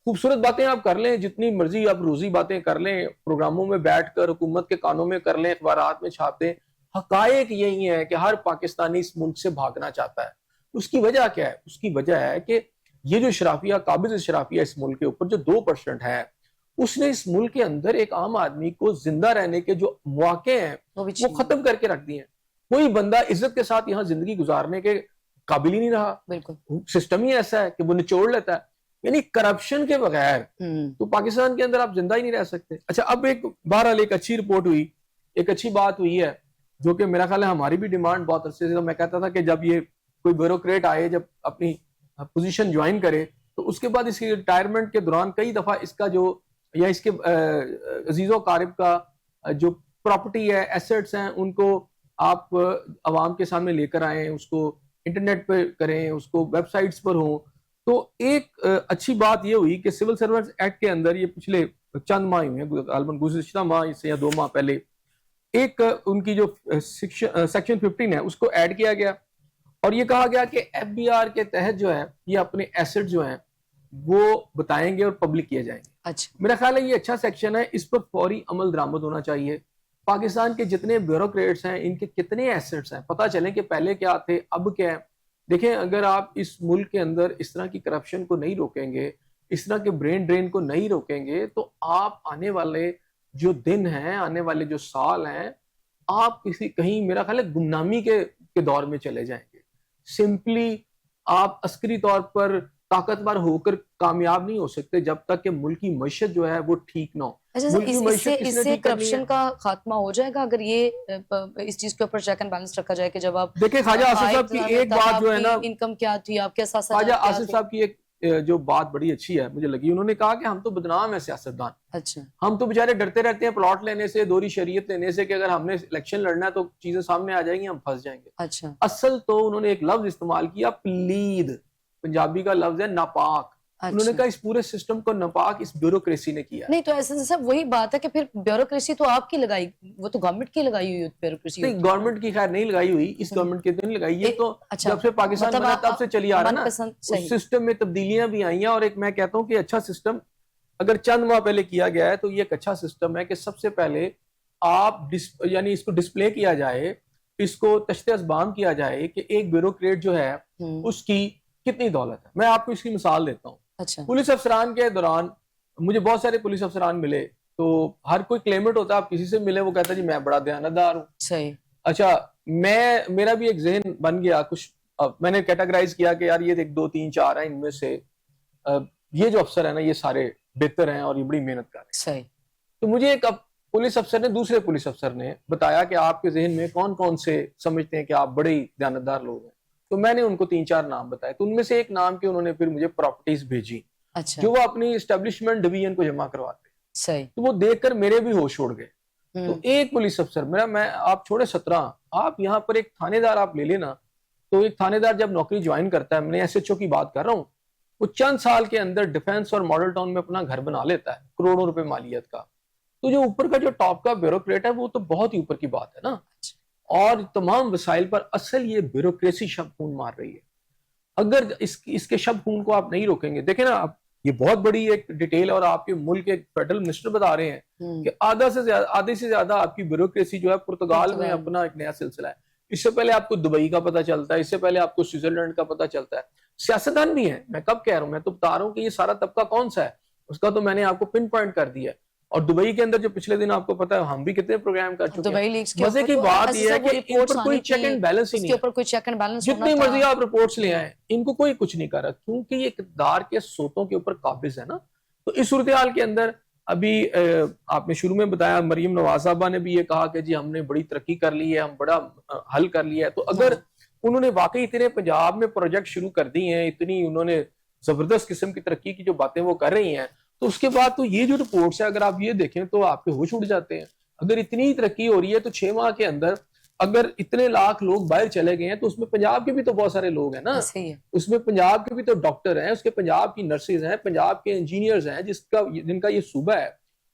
خوبصورت باتیں آپ کر لیں, جتنی مرضی آپ روزی باتیں کر لیں, پروگراموں میں بیٹھ کر حکومت کے کانوں میں کر لیں, اخبارات میں چھاپیں, حقائق یہی ہے کہ ہر پاکستانی اس ملک سے بھاگنا چاہتا ہے. اس کی وجہ کیا ہے؟ اس کی وجہ ہے کہ یہ جو اشرافیہ, قابض اشرافیہ اس ملک کے اوپر جو 2% ہے, اس نے اس ملک کے اندر ایک عام آدمی کو زندہ رہنے کے جو مواقع ہیں وہ ختم کر کے رکھ دیے ہیں. کوئی بندہ عزت کے ساتھ یہاں زندگی گزارنے کے قابل ہی نہیں رہا. بالکل سسٹم ہی ایسا ہے کہ وہ نچوڑ لیتا ہے. یعنی کرپشن کے بغیر تو پاکستان کے اندر آپ زندہ ہی نہیں رہ سکتے. اچھا, اب ایک بہرحال ایک اچھی رپورٹ ہوئی, ایک اچھی بات ہوئی ہے, جو کہ میرا خیال ہے ہماری بھی ڈیمانڈ بہت عرصے سے. میں کہتا تھا کہ جب یہ کوئی بیوروکریٹ آئے, جب اپنی پوزیشن جوائن کرے, تو اس کے بعد اس کی ریٹائرمنٹ کے دوران کئی دفعہ اس کا جو یا اس کے عزیز و قارب کا جو پراپرٹی ہے, ایسٹس ہیں, ان کو آپ عوام کے سامنے لے کر آئیں, اس کو انٹرنیٹ پہ کریں, اس کو ویب سائٹس پر ہوں. تو ایک اچھی بات یہ ہوئی کہ سول سرونٹس ایکٹ کے اندر یہ پچھلے چند ماہ ہوئے ہیں, غالباً گزشتہ ماہ سے یا 2 ماہ پہلے, ایک ان کی جو سیکشن 15 ہے اس کو ایڈ کیا گیا, اور یہ کہا گیا کہ ایف بی آر کے تحت جو ہے یہ اپنے ایسٹ جو ہیں وہ بتائیں گے اور پبلک کیے جائیں گے. اچھا, میرا خیال ہے یہ اچھا سیکشن ہے, اس پر فوری عمل درآمد ہونا چاہیے. پاکستان کے جتنے بیوروکریٹس ہیں, ان کے کتنے ایسٹس ہیں, پتہ چلیں کہ پہلے کیا تھے, اب کیا ہے. دیکھیں, اگر آپ اس ملک کے اندر اس طرح کی کرپشن کو نہیں روکیں گے, اس طرح کے برین ڈرین کو نہیں روکیں گے, تو آپ آنے والے جو دن ہیں, آنے والے جو سال ہیں, آپ کہیں میرا خیال ہے گمنامی کے دور میں چلے جائیں گے. سمپلی آپ عسکری طور پر طاقتور ہو کر کامیاب نہیں ہو سکتے جب تک کہ ملک کی معیشت جو ہے وہ ٹھیک نہ ہو. اس سے کرپشن کا خاتمہ ہو جائے گا اگر یہ اس چیز کے اوپر چیک اینڈ بیلنس رکھا جائے کہ جب آپ دیکھیں, خواجہ آصف صاحب کی ایک بات جو ہے نا, انکم کیا تھی آپ کے ساتھ, خواجہ آصف صاحب کی ایک جو بات بڑی اچھی ہے مجھے لگی, انہوں نے کہا کہ ہم تو بدنام ہیں سیاستدان. اچھا, ہم تو بیچارے ڈرتے رہتے ہیں پلاٹ لینے سے, دوہری شریعت لینے سے, کہ اگر ہم نے الیکشن لڑنا ہے تو چیزیں سامنے آ جائیں گی, ہم پھنس جائیں گے. اچھا, اصل تو انہوں نے ایک لفظ استعمال کیا, پلید, پنجابی کا لفظ ہے ناپاک. انہوں نے کہا اس پورے سسٹم کو ناپاک اس بیوروکریسی نے کیا. نہیں تو ایسا سب وہی بات ہے کہ پھر بیوروکریسی تو آپ کی لگائی, وہ تو گورنمنٹ کی لگائی ہوئی بیوروکریسی. نہیں, گورنمنٹ کی خیر نہیں لگائی ہوئی, اس گورنمنٹ کی تو نہیں لگائی, یہ تو جب سے پاکستان بنا تب سے چلی آ رہا ہے نا. اس سسٹم میں تبدیلیاں بھی آئی ہیں, اور ایک میں کہتا ہوں کہ اچھا سسٹم اگر چند ماہ پہلے کیا گیا ہے تو یہ ایک اچھا سسٹم ہے کہ سب سے پہلے آپ یعنی اس کو ڈسپلے کیا جائے, اس کو تشت اسبام کیا جائے کہ ایک بیوروکریٹ جو ہے اس کی کتنی دولت ہے. میں آپ کو اس کی مثال دیتا ہوں. پولیس افسران کے دوران مجھے بہت سارے پولیس افسران ملے, تو ہر کوئی کلیمنٹ ہوتا ہے, آپ کسی سے ملے وہ کہتا ہے جی میں بڑا دیانتدار ہوں. صحیح. اچھا, میرا بھی ایک ذہن بن گیا, کچھ میں نے کیٹاگرائز کیا کہ یار یہ 1 2 3 4 ہیں, ان میں سے یہ جو افسر ہیں نا یہ سارے بہتر ہیں اور یہ بڑی محنت کر رہے ہیں. صحیح. تو مجھے ایک پولیس افسر نے, دوسرے پولیس افسر نے بتایا کہ آپ کے ذہن میں کون کون سے سمجھتے ہیں کہ آپ بڑے دیانتدار لوگ ہیں. تو میں نے ان کو 3 4 نام بتائے, تو ان میں سے ایک نام کے انہوں نے پھر مجھے پراپرٹیز بھیجی. اچھا, جو وہ اپنی اسٹیبلشمنٹ ڈویژن کو جمع کرواتے. صحیح. تو وہ دیکھ کر میرے بھی ہوش اڑ گئے. تو ایک پولیس افسر میں آپ چھوڑے 17, آپ یہاں پر ایک تھانے دار آپ لے لینا, تو ایک تھانے دار جب نوکری جوائن کرتا ہے, میں ایس ایچ او کی بات کر رہا ہوں, وہ چند سال کے اندر ڈیفنس اور ماڈل ٹاؤن میں اپنا گھر بنا لیتا ہے کروڑوں روپے مالیت کا. تو جو اوپر کا جو ٹاپ کا بیوروکریٹ ہے وہ تو بہت ہی اوپر کی بات ہے نا, اور تمام وسائل پر اصل یہ بیوروکریسی شب خون مار رہی ہے. اگر اس کے شب خون کو آپ نہیں روکیں گے, دیکھیں نا آپ, یہ بہت بڑی ایک ڈیٹیل, اور آپ کے ملک کے فیڈرل منسٹر بتا رہے ہیں کہ آدھے سے زیادہ آپ کی بیوروکریسی جو ہے پرتگال میں اپنا ایک نیا سلسلہ ہے. اس سے پہلے آپ کو دبئی کا پتہ چلتا ہے, اس سے پہلے آپ کو سوئٹزرلینڈ کا پتہ چلتا ہے. سیاستدان بھی ہیں, میں کب کہہ رہا ہوں, میں تو بتا رہا ہوں کہ یہ سارا طبقہ کون سا ہے, اس کا تو میں نے آپ کو پن پوائنٹ کر دیا ہے. اور دبئی کے اندر جو پچھلے دن آپ کو پتا ہے ہم بھی کتنے پروگرام کر چکے ہیں. مزے کی بات یہ ہے کہ ان پر کوئی چیک اینڈ بیلنس ہی نہیں ہے. جتنی مرضی آپ رپورٹس لے آئیں, ان کو کوئی کچھ نہیں کر رہا, کیونکہ یہ اقتدار کے سوتوں کے اوپر قابض ہے نا. تو اس صورتحال کے اندر ابھی آپ نے شروع میں بتایا, مریم نواز صاحبہ نے بھی یہ کہا کہ جی ہم نے بڑی ترقی کر لی ہے, ہم بڑا حل کر لیا ہے. تو اگر انہوں نے واقعی اتنے پنجاب میں پروجیکٹ شروع کر دی ہیں, اتنی انہوں نے زبردست قسم کی ترقی کی جو باتیں وہ کر رہی ہیں. تو اس کے بعد تو یہ جو رپورٹس ہیں اگر آپ یہ دیکھیں تو آپ کے ہوش اڑ جاتے ہیں. اگر اتنی ترقی ہو رہی ہے تو 6 ماہ کے اندر اگر اتنے لاکھ لوگ باہر چلے گئے ہیں تو اس میں پنجاب کے بھی تو بہت سارے لوگ ہیں نا, اس میں پنجاب کے بھی تو ڈاکٹر ہیں, اس کے پنجاب کی نرسز ہیں, پنجاب کے انجینئرز ہیں جن کا یہ صوبہ ہے.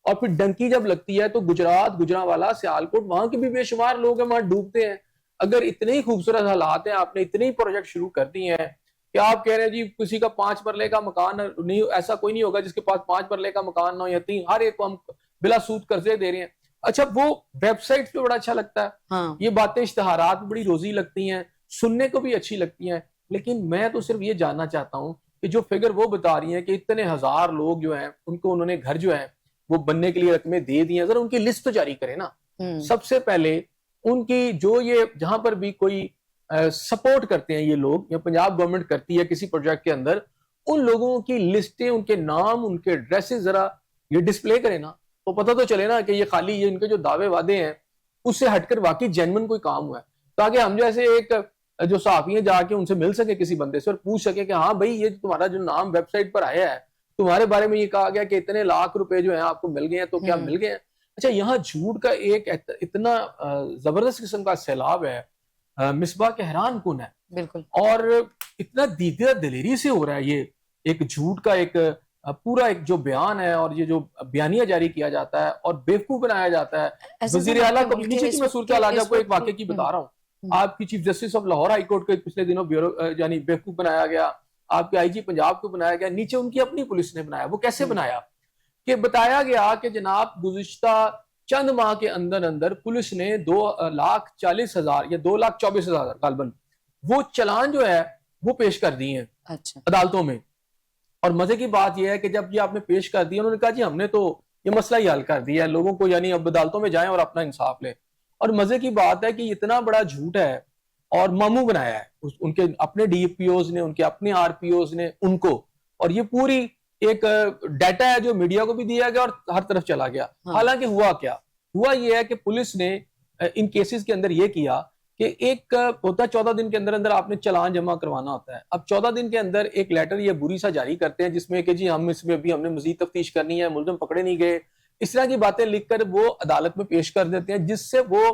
اور پھر ڈنکی جب لگتی ہے تو گجرات, گجرانوالا, سیالکوٹ, وہاں کے بھی بے شمار لوگ ہیں وہاں ڈوبتے ہیں. اگر اتنے ہی خوبصورت حالات ہیں, آپ نے اتنے ہی پروجیکٹ شروع کر دیے ہیں کہ آپ کہہ رہے ہیں جی کسی کا 5 مرلے کا مکان نہیں, ایسا کوئی نہیں ہوگا جس کے پاس 5 مرلے کا مکان نہ ہو یا 3, ہر ایک کو ہم بلا سود قرضے دے رہے ہیں. اچھا وہ ویب سائٹ پہ بڑا اچھا لگتا ہے, یہ باتیں اشتہارات میں بڑی روزی لگتی ہیں, سننے کو بھی اچھی لگتی ہیں, لیکن میں تو صرف یہ جاننا چاہتا ہوں کہ جو فگر وہ بتا رہی ہیں کہ اتنے ہزار لوگ جو ہیں ان کو انہوں نے گھر جو ہے وہ بننے کے لیے رقمیں دے دی ہیں, ذرا ان کی لسٹ تو جاری کریں نا. سب سے پہلے ان کی جو یہ جہاں پر بھی کوئی سپورٹ کرتے ہیں یہ لوگ یا پنجاب گورنمنٹ کرتی ہے کسی پروجیکٹ کے اندر, ان لوگوں کی لسٹیں, ان کے نام, ان کے ایڈریسز ذرا یہ ڈسپلے کریں نا, تو پتہ تو چلے نا کہ یہ خالی یہ ان کے جو دعوے وعدے ہیں اس سے ہٹ کر واقعی جینوئن کوئی کام ہوا ہے, تاکہ ہم جیسے ایک جو صحافی ہیں جا کے ان سے مل سکے کسی بندے سے اور پوچھ سکے کہ ہاں بھائی یہ تمہارا جو نام ویب سائٹ پر آیا ہے تمہارے بارے میں یہ کہا گیا کہ اتنے لاکھ روپے جو ہیں آپ کو مل گئے ہیں, تو کیا مل گئے ہیں؟ اچھا یہاں جھوٹ کا ایک اتنا زبردست قسم کا سیلاب ہے مصباح کہ حیران کن ہے بالکل, اور اتنا دیدہ دلیری سے ہو رہا ہے یہ ایک جھوٹ کا ایک پورا ایک جو بیان ہے اور یہ جو بیانیہ جاری کیا جاتا ہے اور بیوقوف بنایا جاتا ہے. وزیر اعلیٰ کو نیچے کی میں صورتحال آپ کو ایک واقعے کی بتا رہا ہوں. آپ کی chief justice of Lahore high court کے پچھلے دنوں بیورو یعنی بیوقوف بنایا گیا, آپ کے آئی جی پنجاب کو بنایا گیا, نیچے ان کی اپنی پولیس نے بنایا. وہ کیسے بنایا کہ بتایا گیا کہ جناب گزشتہ چند ماہ کے اندر پولیس نے 2,40,000 یا 2,24,000 غالباً وہ چلان جو ہے وہ پیش کر دی ہیں عدالتوں میں. اور مزے کی بات یہ ہے کہ جب یہ آپ نے پیش کر دیا انہوں نے کہا جی ہم نے تو یہ مسئلہ ہی حل کر دیا ہے لوگوں کو, یعنی اب عدالتوں میں جائیں اور اپنا انصاف لیں. اور مزے کی بات ہے کہ اتنا بڑا جھوٹ ہے اور ماموں بنایا ہے ان کے اپنے ڈی پی اوز نے, ان کے اپنے آر پی اوز نے ان کو, اور یہ پوری ایک ڈیٹا ہے جو میڈیا کو بھی دیا گیا اور ہر طرف چلا گیا. حالانکہ ہوا یہ ہے کہ پولیس نے ان کیسز کے اندر یہ کیا کہ ایک ہوتا 14 دن کے اندر آپ نے چلان جمع کروانا ہوتا ہے. اب 14 دن کے اندر ایک لیٹر یہ بری سا جاری کرتے ہیں جس میں کہ جی ہم اس میں ابھی ہم نے مزید تفتیش کرنی ہے, ملزم پکڑے نہیں گئے, اس طرح کی باتیں لکھ کر وہ عدالت میں پیش کر دیتے ہیں, جس سے وہ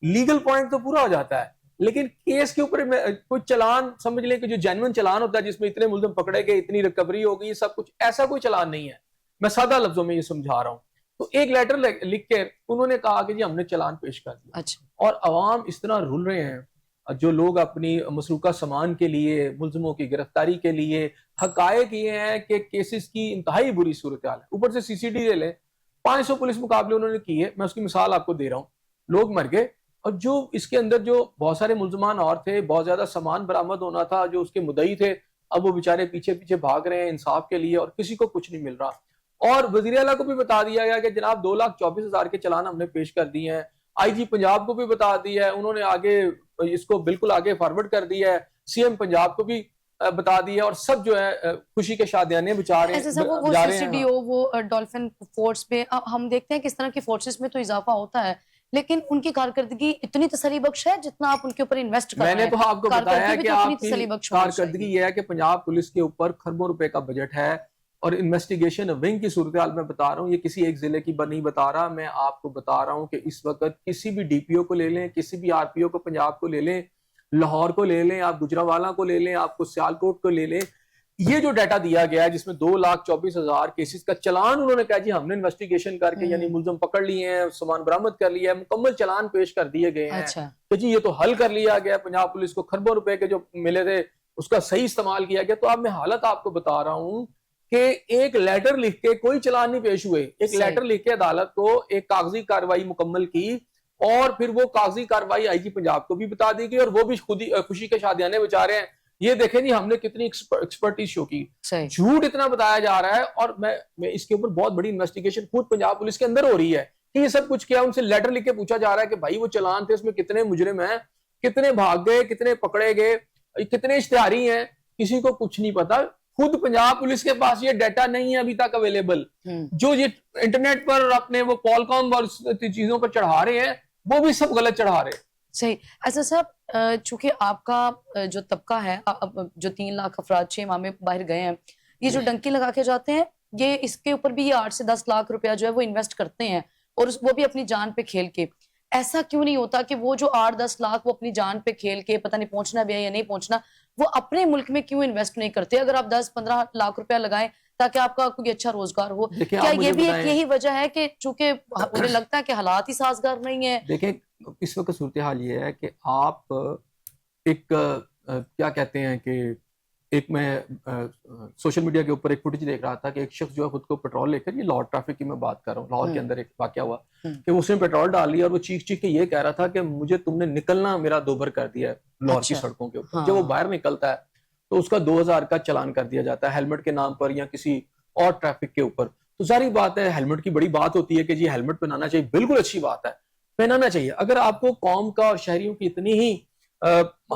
لیگل پوائنٹ تو پورا ہو جاتا ہے لیکن کیس کے اوپر کوئی چلان سمجھ لیں کہ جو جینوئن چلان ہوتا ہے جس میں اتنے ملزم پکڑے گئے, اتنی ریکوری ہو گئی, یہ سب کچھ ایسا کوئی چلان نہیں ہے. میں سادہ لفظوں میں یہ سمجھا رہا ہوں. تو ایک لیٹر لکھ کے انہوں نے کہا کہ جی ہم نے چلان پیش کر دیا. اور عوام اس طرح رول رہے ہیں, جو لوگ اپنی مسروقہ سامان کے لیے, ملزموں کی گرفتاری کے لیے, حقائق یہ ہیں کہ کیسز کی انتہائی بری صورتحال ہے. اوپر سے سی سی ڈی لیں 500 پولیس مقابلے انہوں نے کیے, میں اس کی مثال آپ کو دے رہا ہوں, لوگ مر گئے. اور جو اس کے اندر جو بہت سارے ملزمان اور تھے, بہت زیادہ سامان برآمد ہونا تھا, جو اس کے مدعی تھے, اب وہ بیچارے پیچھے پیچھے بھاگ رہے ہیں انصاف کے لیے اور کسی کو کچھ نہیں مل رہا. اور وزیر اعلیٰ کو بھی بتا دیا گیا کہ جناب 2,24,000 کے چلان ہم نے پیش کر دیے ہیں. آئی جی پنجاب کو بھی بتا دیا ہے, انہوں نے آگے اس کو بالکل آگے فارورڈ کر دیا ہے, سی ایم پنجاب کو بھی بتا دیا, اور سب جو ہے خوشی کے شادیانے بچا رہے ہیں. وہ سی سی ڈی او, وہ ڈولفن فورس میں ہم دیکھتے ہیں کس طرح کی فورسز میں تو اضافہ ہوتا ہے, لیکن ان کی کارکردگی اتنی تسلی بخش ہے جتنا آپ ان کے اوپر انویسٹ کر رہے ہیں. میں نے تو آپ کو بتایا کہ آپ کی کارکردگی یہ ہے کہ پنجاب پولیس کے اوپر کھربوں روپے کا بجٹ ہے, اور انویسٹیگیشن ونگ کی صورتحال میں بتا رہا ہوں, یہ کسی ایک ضلع کی نہیں بتا رہا, میں آپ کو بتا رہا ہوں کہ اس وقت کسی بھی ڈی پی او کو لے لیں, کسی بھی آر پی او کو پنجاب کو لے لیں, لاہور کو لے لیں, آپ گجرانوالا کو لے لیں, آپ کو سیالکوٹ کو لے لیں, یہ جو ڈیٹا دیا گیا ہے جس میں 2,24,000 کیسز کا چلان انہوں نے کہا جی ہم نے انویسٹیگیشن کر کے یعنی ملزم پکڑ لیے ہیں, سامان برآمد کر لیا ہے, مکمل چلان پیش کر دیے گئے ہیں کہ جی یہ تو حل کر لیا گیا, پنجاب پولیس کو کھربوں روپے کے جو ملے تھے اس کا صحیح استعمال کیا گیا. تو اب میں حالت آپ کو بتا رہا ہوں کہ ایک لیٹر لکھ کے کوئی چلان نہیں پیش ہوئے, ایک لیٹر لکھ کے عدالت کو ایک کاغذی کارروائی مکمل کی, اور پھر وہ کاغذی کارروائی آئی جی پنجاب کو بھی بتا دی گئی, اور وہ بھی خود ہی خوشی کے شادیانے بچا رہے ہیں. یہ دیکھیں جی ہم نے کتنی ایکسپرٹیز شو کی. جھوٹ اتنا بتایا جا رہا ہے, اور میں اس کے اوپر بہت بڑی انویسٹیگیشن خود پنجاب پولیس کے اندر ہو رہی ہے کہ یہ سب کچھ کیا. ان سے لیٹر لکھ کے پوچھا جا رہا ہے کہ بھائی وہ چلان تھے اس میں کتنے مجرم ہیں, کتنے بھاگ گئے, کتنے پکڑے گئے, کتنے اشتہاری ہیں, کسی کو کچھ نہیں پتا. خود پنجاب پولیس کے پاس یہ ڈیٹا نہیں ہے ابھی تک اویلیبل. جو یہ انٹرنیٹ پر اپنے وہ پال کام اور چیزوں پر چڑھا رہے ہیں وہ بھی سب غلط چڑھا رہے ہیں. صحیح. ایسا صاحب چونکہ آپ کا جو طبقہ ہے جو 3 لاکھ افراد 6 ماہ میں باہر گئے ہیں, یہ جو ڈنکی لگا کے جاتے ہیں یہ اس کے اوپر بھی یہ 8 سے 10 لاکھ روپیہ جو ہے وہ انویسٹ کرتے ہیں, اور وہ بھی اپنی جان پہ کھیل کے. ایسا کیوں نہیں ہوتا کہ وہ جو 8-10 لاکھ وہ اپنی جان پہ کھیل کے پتہ نہیں پہنچنا بھی ہے یا نہیں پہنچنا, وہ اپنے ملک میں کیوں انویسٹ نہیں کرتے؟ اگر آپ 10-15 لاکھ روپیہ لگائیں تاکہ آپ کا کوئی اچھا روزگار ہو, کیا یہ بھی ایک یہی وجہ ہے کہ چونکہ انہیں لگتا ہے کہ حالات ہی سازگار نہیں ہیں؟ دیکھیں اس وقت صورتحال یہ ہے کہ آپ ایک کیا کہتے ہیں کہ ایک میں سوشل میڈیا کے اوپر ایک فوٹیج دیکھ رہا تھا کہ ایک شخص جو ہے خود کو پیٹرول لے کر, یہ لاہور ٹریفک کی میں بات کر رہا ہوں, لاہور کے اندر ایک واقعہ ہوا کہ اس نے پیٹرول ڈال لیا اور وہ چیخ چیخ کے یہ کہہ رہا تھا کہ مجھے تم نے نکلنا میرا دوبھر کر دیا ہے لاہور کی سڑکوں کے اوپر. جب وہ باہر نکلتا ہے تو اس کا 2000 کا چلان کر دیا جاتا ہے ہیلمٹ کے نام پر یا کسی اور ٹریفک کے اوپر. تو ظاہری بات ہے ہیلمٹ کی بڑی بات ہوتی ہے کہ جی ہیلمٹ پہنانا چاہیے, بالکل اچھی بات ہے, پہنانا چاہیے. اگر آپ کو قوم کا اور شہریوں کی اتنی ہی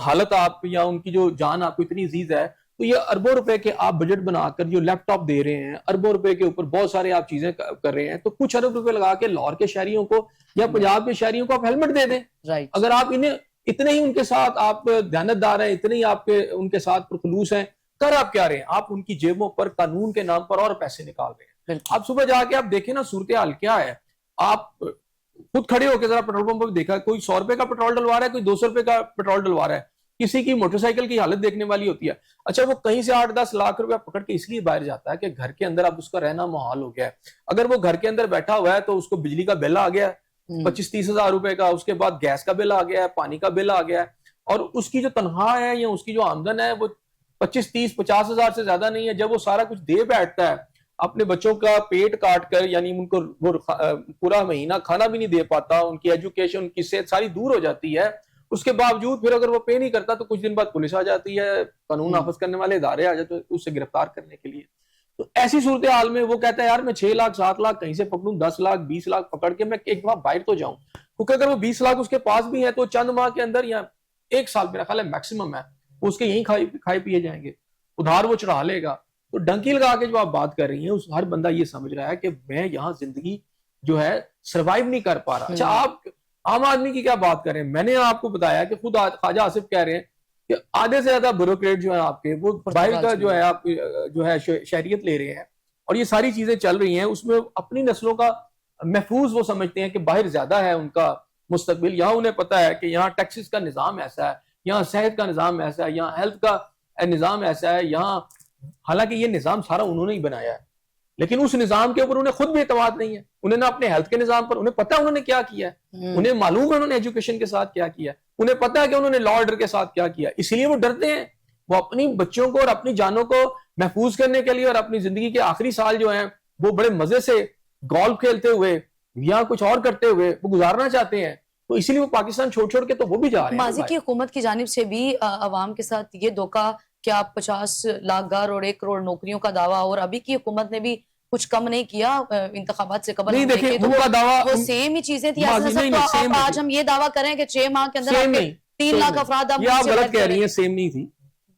حالت آپ یا ان کی جو جان آپ کو اتنی عزیز ہے تو یہ اربوں روپے کے آپ بجٹ بنا کر جو لیپ ٹاپ دے رہے ہیں, اربوں روپے کے اوپر بہت سارے آپ چیزیں کر رہے ہیں, تو کچھ ارب روپے لگا کے لاہور کے شہریوں کو یا پنجاب کے شہریوں کو آپ ہیلمٹ دے دیں. اگر آپ انہیں اتنے ہی ان کے ساتھ آپ دیانتدار ہیں, اتنے ہی آپ کے ان کے ساتھ پرخلوص ہیں, کر آپ کیا رہے ہیں؟ آپ ان کی جیبوں پر قانون کے نام پر اور پیسے نکال رہے ہیں. آپ صبح جا کے آپ دیکھیں نا صورتحال کیا ہے. آپ خود کھڑے ہو کے ذرا پیٹرول پمپ پہ دیکھا, کوئی 100 روپے کا پیٹرول ڈلوا رہا ہے, کوئی 200 روپے کا پیٹرول ڈلوا رہا ہے, کسی کی موٹر سائیکل کی حالت دیکھنے والی ہوتی ہے. اچھا وہ کہیں سے 8-10 لاکھ روپے پکڑ کے اس لیے باہر جاتا ہے کہ گھر کے اندر اب اس کا رہنا محال ہو گیا ہے. اگر وہ گھر کے اندر بیٹھا ہوا ہے تو اس کو بجلی کا بل آ گیا ہے 25-30 ہزار روپے کا, اس کے بعد گیس کا بل آ گیا ہے, پانی کا بل آ گیا ہے, اور اس کی جو تنخواہ ہے یا اس کی جو آمدن ہے وہ 25-30-50 ہزار سے زیادہ نہیں ہے. جب وہ سارا کچھ دے بیٹھتا ہے اپنے بچوں کا پیٹ کاٹ کر, یعنی ان کو وہ پورا مہینہ کھانا بھی نہیں دے پاتا, ان کی ایجوکیشن ان کی صحت ساری دور ہو جاتی ہے, اس کے باوجود پھر اگر وہ پے نہیں کرتا تو کچھ دن بعد پولیس آ جاتی ہے, قانون نافذ کرنے والے ادارے آ جاتے ہیں اسے گرفتار کرنے کے لیے. تو ایسی صورتحال میں وہ کہتا ہے یار میں 6 لاکھ 7 لاکھ کہیں سے پکڑوں, 10 لاکھ 20 لاکھ پکڑ کے میں ایک بار باہر تو جاؤں, کیونکہ اگر وہ 20 لاکھ اس کے پاس بھی ہے تو چند ماہ کے اندر یا 1 سال میرا خیال ہے میکسیمم ہے, وہ اس کے یہیں کھائے پیے جائیں گے, ادھار وہ چڑھا لے گا. تو ڈنکی لگا کے جو آپ بات کر رہی ہیں اس ہر بندہ یہ سمجھ رہا ہے کہ میں یہاں زندگی جو ہے سروائیو نہیں کر پا رہا. اچھا آپ عام آدمی کی کیا بات کر رہے ہیں؟ میں نے آپ کو بتایا کہ خود خواجہ آصف کہہ رہے ہیں کہ آدھے سے زیادہ بیوروکریٹ جو ہیں آپ کے وہ باہر کا جو ہے آپ جو ہے شہریت لے رہے ہیں, اور یہ ساری چیزیں چل رہی ہیں. اس میں اپنی نسلوں کا محفوظ وہ سمجھتے ہیں کہ باہر زیادہ ہے ان کا مستقبل. یہاں انہیں پتا ہے کہ یہاں ٹیکسز کا نظام ایسا ہے, یہاں صحت کا نظام ایسا ہے, یہاں ہیلتھ کا نظام ایسا ہے, یہاں حالانکہ یہ نظام سارا انہوں نے ہی بنایا ہے, لیکن اس نظام کے اوپر انہیں خود بھی اعتماد نہیں ہے. انہیں نہ اپنے ہیلتھ کے نظام پر, انہیں پتا ہے انہوں نے کیا کیا ہے, انہیں معلوم ہے انہوں نے ایجوکیشن کے ساتھ کیا کیا ہے, انہیں پتا ہے کہ انہوں نے لا آرڈر کے ساتھ کیا کیا, اس لیے وہ ڈرتے ہیں. وہ اپنی بچوں کو اور اپنی جانوں کو محفوظ کرنے کے لیے اور اپنی زندگی کے آخری سال جو ہیں وہ بڑے مزے سے گولف کھیلتے ہوئے یا کچھ اور کرتے ہوئے وہ گزارنا چاہتے ہیں. تو اسی لیے وہ پاکستان چھوڑ کے تو وہ بھی جا رہے ہیں. ماضی کی حکومت کی جانب سے بھی عوام کے ساتھ یہ دھوکہ کہ آپ 50 لاکھ گھر اور 1 کروڑ نوکریوں کا دعویٰ, اور ابھی کی حکومت نے بھی کچھ کم نہیں کیا انتخابات سے قبل. نہیں دیکھیں ان کا دعویٰ وہ سیم ہی چیزیں تھیں. تو آج ہم یہ دعویٰ کریں کہ 6 ماہ کے اندر 3 لاکھ افراد یہ آپ غلط کہہ رہی ہیں, سیم نہیں تھی.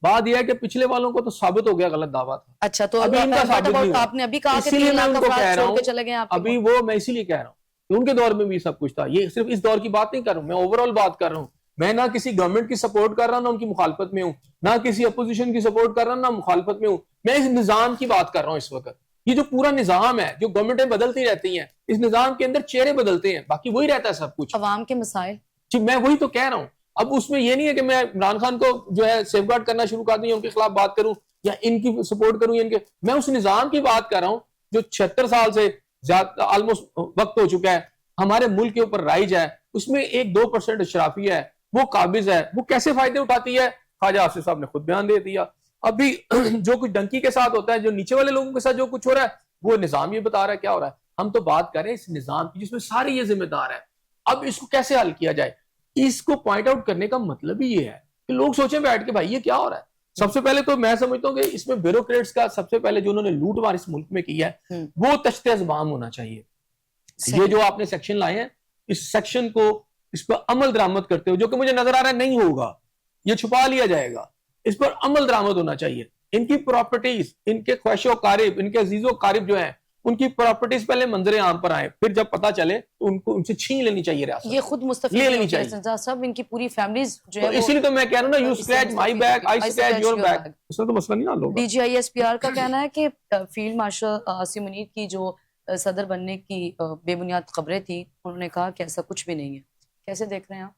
بات یہ ہے کہ پچھلے والوں کو تو ثابت ہو گیا غلط دعویٰ تھا. اچھا تو ابھی ان کا ثابت نہیں ہوا. آپ نے ابھی کہا کہ 3 لاکھ افراد چھوڑ کے چلے گئے آپ. ابھی وہ میں اسی لیے کہہ رہا ہوں کہ ان کے دور میں بھی سب کچھ تھا. یہ صرف اس دور کی بات نہیں کر رہا ہوں, میں اوور آل بات کر رہا ہوں. میں نہ کسی گورنمنٹ کی سپورٹ کر رہا ہوں نہ ان کی مخالفت میں ہوں, نہ کسی اپوزیشن کی سپورٹ کر رہا ہوں نہ مخالفت میں ہوں. میں اس نظام کی بات کر رہا ہوں. اس وقت یہ جو پورا نظام ہے, جو گورنمنٹیں بدلتی رہتی ہیں, اس نظام کے اندر چہرے بدلتے ہیں, باقی وہی رہتا ہے سب کچھ. عوام کے مسائل جی میں وہی تو کہہ رہا ہوں. اب اس میں یہ نہیں ہے کہ میں عمران خان کو جو ہے سیف گارڈ کرنا شروع کر دوں یا ان کے خلاف بات کروں یا ان کی سپورٹ کروں یا ان کے, میں اس نظام کی بات کر رہا ہوں جو 76 سال سے زیادہ آلموسٹ وقت ہو چکا ہے, ہمارے ملک کے اوپر رائج ہے. اس میں 1-2% اشرافی ہے, وہ قابض ہے, وہ کیسے فائدے اٹھاتی ہے. خواجہ آصف صاحب نے خود بیان دے دیا. ابھی جو کچھ ڈنکی کے ساتھ ہوتا ہے, جو نیچے والے لوگوں کے ساتھ جو کچھ ہو رہا ہے, وہ نظام یہ بتا رہا ہے کیا ہو رہا ہے. ہم تو بات کر رہے ہیں اس نظام کی جس میں سارے یہ ذمہ دار ہیں. اب اس کو کیسے حل کیا جائے, اس کو پوائنٹ آؤٹ کرنے کا مطلب ہی یہ ہے کہ لوگ سوچیں بیٹھ کے بھائی یہ کیا ہو رہا ہے. سب سے پہلے تو میں سمجھتا ہوں کہ اس میں بیوروکریٹس کا سب سے پہلے جو انہوں نے لوٹ مار اس ملک میں کی ہے وہ تشت ازبام ہونا چاہیے. یہ جو آپ نے سیکشن لائے ہیں, اس سیکشن کو اس پر عمل درآمد کرتے ہو, جو کہ مجھے نظر آ رہا ہے نہیں ہوگا, یہ چھپا لیا جائے گا. اس پر عمل درآمد ہونا چاہیے. ان کی پراپرٹیز, ان کے خواہش و قارب, ان کے عزیز و قارب جو ہیں ان کی پراپرٹیز پہلے منظر عام پر آئے, پھر جب پتہ چلے تو ان کو ان سے چھین لینی چاہیے ریاست. یہ خود مستفید لے لینی چاہیے سب ان کی پوری فیملیز جو ہے, اسی لیے تو میں کہہ رہا ہوں نا, you scratch my back I scratch your back, اس سے تو مسئلہ نہیں حل ہوگا. D G I S P R کا کہنا ہے کہ فیلڈ مارشل عاصم منیر کی جو صدر بننے کی بے بنیاد خبریں تھیں, انہوں نے کہا کہ ایسا کچھ بھی نہیں ہے. کیسے دیکھ رہے ہیں آپ؟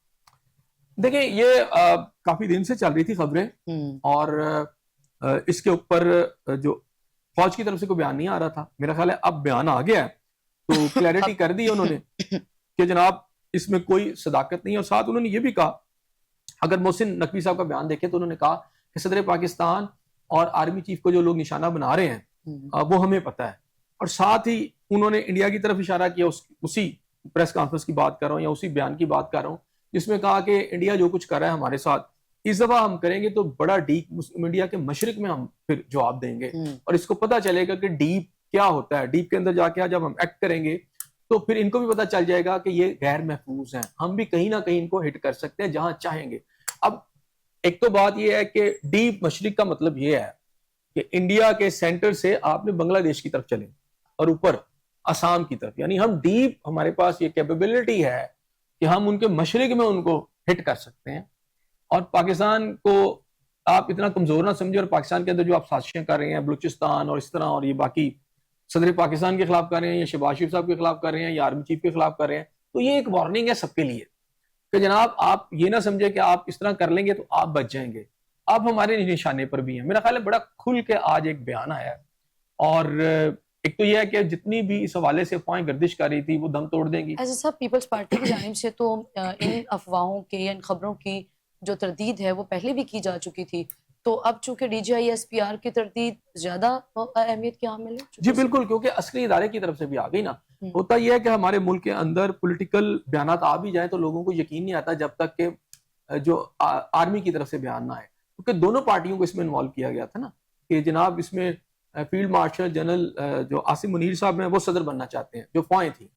دیکھیں یہ کافی دن سے چل رہی تھی خبریں, اور اس کے اوپر جو فوج کی طرف سے کوئی بیان نہیں آ رہا تھا. میرا خیال ہے اب بیان آ گیا ہے تو کلیئرٹی کر دی انہوں نے کہ جناب اس میں کوئی صداقت نہیں ہے. اور ساتھ انہوں نے یہ بھی کہا, اگر محسن نقوی صاحب کا بیان دیکھیں تو انہوں نے کہا کہ صدر پاکستان اور آرمی چیف کو جو لوگ نشانہ بنا رہے ہیں وہ ہمیں پتہ ہے. اور ساتھ ہی انہوں نے انڈیا کی طرف اشارہ کیا, اسی پریس کانفرنس کی بات کر رہا ہوں یا اسی بیان کی بات کر رہا ہوں جس میں کہا کہ انڈیا جو کچھ کر رہا ہے ہمارے ساتھ, اس دفعہ ہم کریں گے تو بڑا ڈیپ انڈیا کے مشرق میں ہم پھر جواب دیں گے, اور اس کو پتہ چلے گا کہ ڈیپ کیا ہوتا ہے. ڈیپ کے اندر جا کے جب ہم ایکٹ کریں گے تو پھر ان کو بھی پتہ چل جائے گا کہ یہ غیر محفوظ ہیں, ہم بھی کہیں نہ کہیں ان کو ہٹ کر سکتے ہیں جہاں چاہیں گے. اب ایک تو بات یہ ہے کہ ڈیپ مشرق کا مطلب یہ ہے کہ انڈیا کے سینٹر سے آپ نے بنگلہ دیش کی طرف چلیں اور اوپر آسام کی طرف, یعنی ہم ڈیپ, ہمارے پاس یہ کیپیبلٹی ہے کہ ہم ان کے مشرق میں ان کو ہٹ کر سکتے ہیں. اور پاکستان کو آپ اتنا کمزور نہ سمجھے, اور پاکستان کے اندر جو آپ سازشیں کر رہے ہیں بلوچستان اور اس طرح, اور یہ باقی صدر پاکستان کے خلاف کر رہے ہیں یا شہباز شریف صاحب کے خلاف کر رہے ہیں یا آرمی چیف کے خلاف کر رہے ہیں, تو یہ ایک وارننگ ہے سب کے لیے کہ جناب آپ یہ نہ سمجھے کہ آپ اس طرح کر لیں گے تو آپ بچ جائیں گے, آپ ہمارے نشانے پر بھی ہیں. میرا خیال ہے بڑا کھل کے آج ایک بیان آیا ہے, اور ایک تو یہ ہے کہ جتنی بھی اس حوالے سے افواہیں گردش کر رہی تھی وہ دم توڑ دیں گی. ایسا صاحب پیپلز پارٹی کی جانب سے تو ان افواہوں کے یا ان خبروں کی جو تردید ہے وہ پہلے بھی کی جا چکی تھی, تو اب چونکہ D G I S P R کی تردید زیادہ اہمیت کی حامل ہے. جی بالکل, کیونکہ عسکری ادارے کی طرف سے بھی آ گئی نا. ہوتا یہ ہے کہ ہمارے ملک کے اندر پولیٹیکل بیانات آ بھی جائیں تو لوگوں کو یقین نہیں آتا جب تک کہ جو آرمی کی طرف سے بیان نہ آئے, کیونکہ دونوں پارٹیوں کو اس میں انوالو کیا گیا تھا نا کہ جناب اس میں فیلڈ مارشل جنرل جو عاصم منیر صاحب ہیں وہ صدر بننا چاہتے ہیں, جو فوائیں تھیں.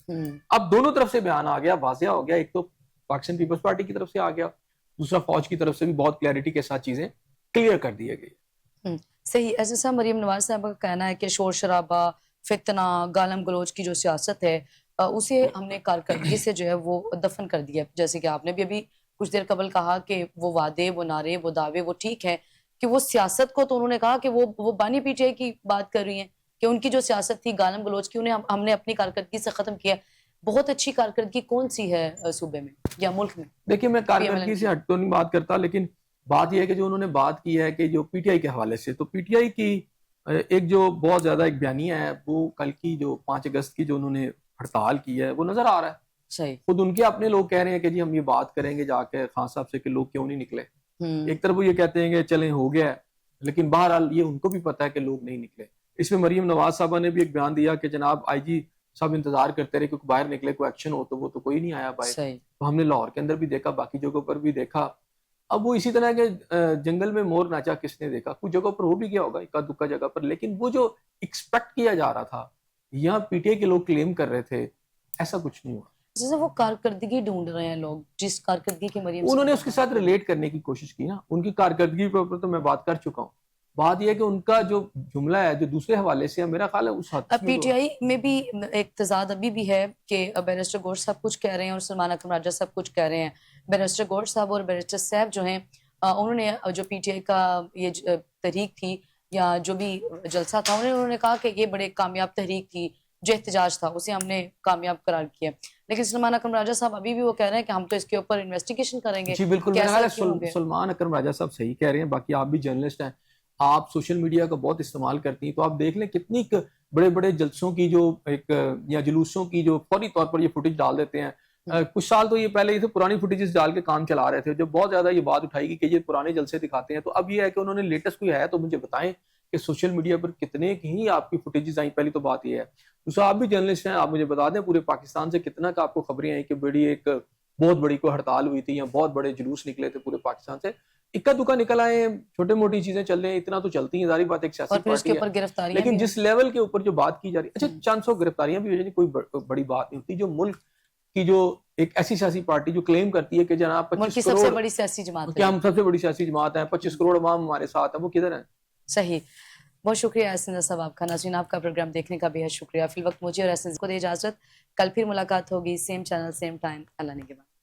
اب دونوں طرف سے بیان آ گیا, واضح ہو گیا, ایک تو پاکستان پیپلز پارٹی کی طرف سے آ گیا, دوسرا فوج کی طرف سے بھی بہت کلیئرٹی کے ساتھ چیزیں کلیئر کر دی گئی. صحیح. ایسے صاحب مریم نواز صاحب کا کہنا ہے کہ شور شرابہ, فتنہ, گالم گلوچ کی جو سیاست ہے اسے ہم نے کارکردگی سے جو ہے وہ دفن کر دیا. جیسے کہ آپ نے بھی ابھی کچھ دیر قبل کہا کہ وہ وعدے, وہ نعرے, وہ دعوے وہ ٹھیک ہیں, کہ وہ سیاست کو تو انہوں نے کہا کہ وہ بانی پی ٹی آئی کی بات کر رہی ہیں کہ ان کی جو سیاست تھی گالم گلوچ کی, انہیں ہم نے اپنی کارکردگی سے ختم کیا. بہت اچھی کارکردگی کون سی ہے صوبے میں یا ملک میں؟ دیکھیے میں کارکردگی سے ہٹ تو نہیں بات کرتا, لیکن بات یہ ہے کہ جو انہوں نے بات کی ہے کہ جو پی ٹی آئی کے حوالے سے, تو پی ٹی آئی کی ایک جو بہت زیادہ ایک بیانیہ ہے وہ کل کی جو 5 اگست کی جو انہوں نے ہڑتال کی ہے وہ نظر آ رہا ہے. صحیح. خود ان کے اپنے لوگ کہہ رہے ہیں کہ جی ہم یہ بات کریں گے جا کے خان صاحب سے کہ لوگ کیوں نہیں نکلے. ایک طرف وہ یہ کہتے ہیں کہ چلیں ہو گیا ہے, لیکن بہرحال یہ ان کو بھی پتا ہے کہ لوگ نہیں نکلے. اس میں مریم نواز صاحبہ نے بھی ایک بیان دیا کہ جناب آئی جی صاحب انتظار کرتے رہے کہ باہر نکلے, کوئی ایکشن ہو, تو وہ تو کوئی نہیں آیا باہر. تو ہم نے لاہور کے اندر بھی دیکھا, باقی جگہوں پر بھی دیکھا. اب وہ اسی طرح کے جنگل میں مور ناچا کس نے دیکھا, کچھ جگہوں پر ہو بھی گیا ہوگا اکا دکا جگہ پر, لیکن وہ جو ایکسپیکٹ کیا جا رہا تھا یہاں پی ٹی آئی کے لوگ کلیم کر رہے تھے, ایسا کچھ نہیں ہوا. جیسے وہ کارکردگی ڈھونڈ رہے ہیں لوگ, جس کارکردگی کی مریم انہوں نے اس کے ساتھ ریلیٹ کرنے کی کوشش کی نا. ان کی کارکردگی کے اوپر تو میں بات کر چکا ہوں. بات یہ ہے کہ ان کا جو جملہ ہے جو دوسرے حوالے سے ہے, میرا خیال ہے اس حد تک پی ٹی آئی میں بھی ایک تضاد ابھی بھی ہے کہ بیرسٹر گوش صاحب کچھ کہہ رہے ہیں اور سلمان اکرم راجہ صاحب کچھ کہہ رہے ہیں. بیرسٹر گوش صاحب اور بیرسٹر صاحب جو ہیں انہوں نے جو پی ٹی آئی کا یہ تحریک تھی یا جو بھی جلسہ تھا انہوں نے کہا کہ یہ بڑے کامیاب تحریک تھی, جو احتجاج تھا اسے ہم نے کامیاب قرار کیا. لیکن سلمان اکرم راجہ صاحب ابھی بھی وہ کہہ رہے ہیں کہ ہم تو اس کے اوپر انویسٹیگیشن کریں گے. جی بالکل, سلمان اکرم راجہ صاحب صحیح کہہ رہے ہیں. باقی آپ بھی جرنلسٹ ہیں, آپ سوشل میڈیا کا بہت استعمال کرتی ہیں, تو آپ دیکھ لیں کتنی بڑے بڑے جلسوں کی جو ایک یا جلوسوں کی جو فوری طور پر یہ فوٹیج ڈال دیتے ہیں. کچھ سال تو یہ پہلے یہ پرانی فوٹیجز ڈال کے کام چلا رہے تھے, جو بہت زیادہ یہ بات اٹھائی گئی کہ یہ پرانے جلسے دکھاتے ہیں. تو اب یہ ہے کہ انہوں نے لیٹسٹ کوئی ہے تو مجھے بتائیں کہ سوشل میڈیا پر کتنے ہی آپ کی فوٹیجز آئیں. پہلی تو بات یہ ہے. دوسرا آپ بھی جرنلسٹ ہیں, آپ مجھے بتا دیں پورے پاکستان سے کتنا کا آپ کو خبریں آئیں کہ بڑی ایک بہت بڑی کوئی ہڑتال ہوئی تھی یا بہت بڑے جلوس نکلے تھے پورے پاکستان سے. اکا دکا نکل آئے, چھوٹے موٹی چیزیں چل رہی ہیں, اتنا تو چلتی ہیں, ظاہری بات ایک سیاسی پارٹی ہے. لیکن جس لیول کے اوپر جو بات کی جا رہی ہے, اچھا 400 گرفتاریاں بھی ہو جائیں کوئی بڑی بات نہیں ہوتی. جو ملک کی جو ایک ایسی سیاسی پارٹی جو کلیم کرتی ہے کہ جناب 25 سب سے بڑی سیاسی جماعت کہ ہم سب سے بڑی سیاسی جماعت ہیں, 25 کروڑ عوام ہمارے ساتھ ہیں, وہ کدھر ہیں؟ صحیح. بہت شکریہ احسن صاحب آپ کا. ناظرین آپ کا پروگرام دیکھنے کا بے حد شکریہ. فی الوقت مجھے اور احسن کو دے اجازت. کل پھر ملاقات ہوگی, سیم چینل سیم ٹائم. اللہ نگہبان.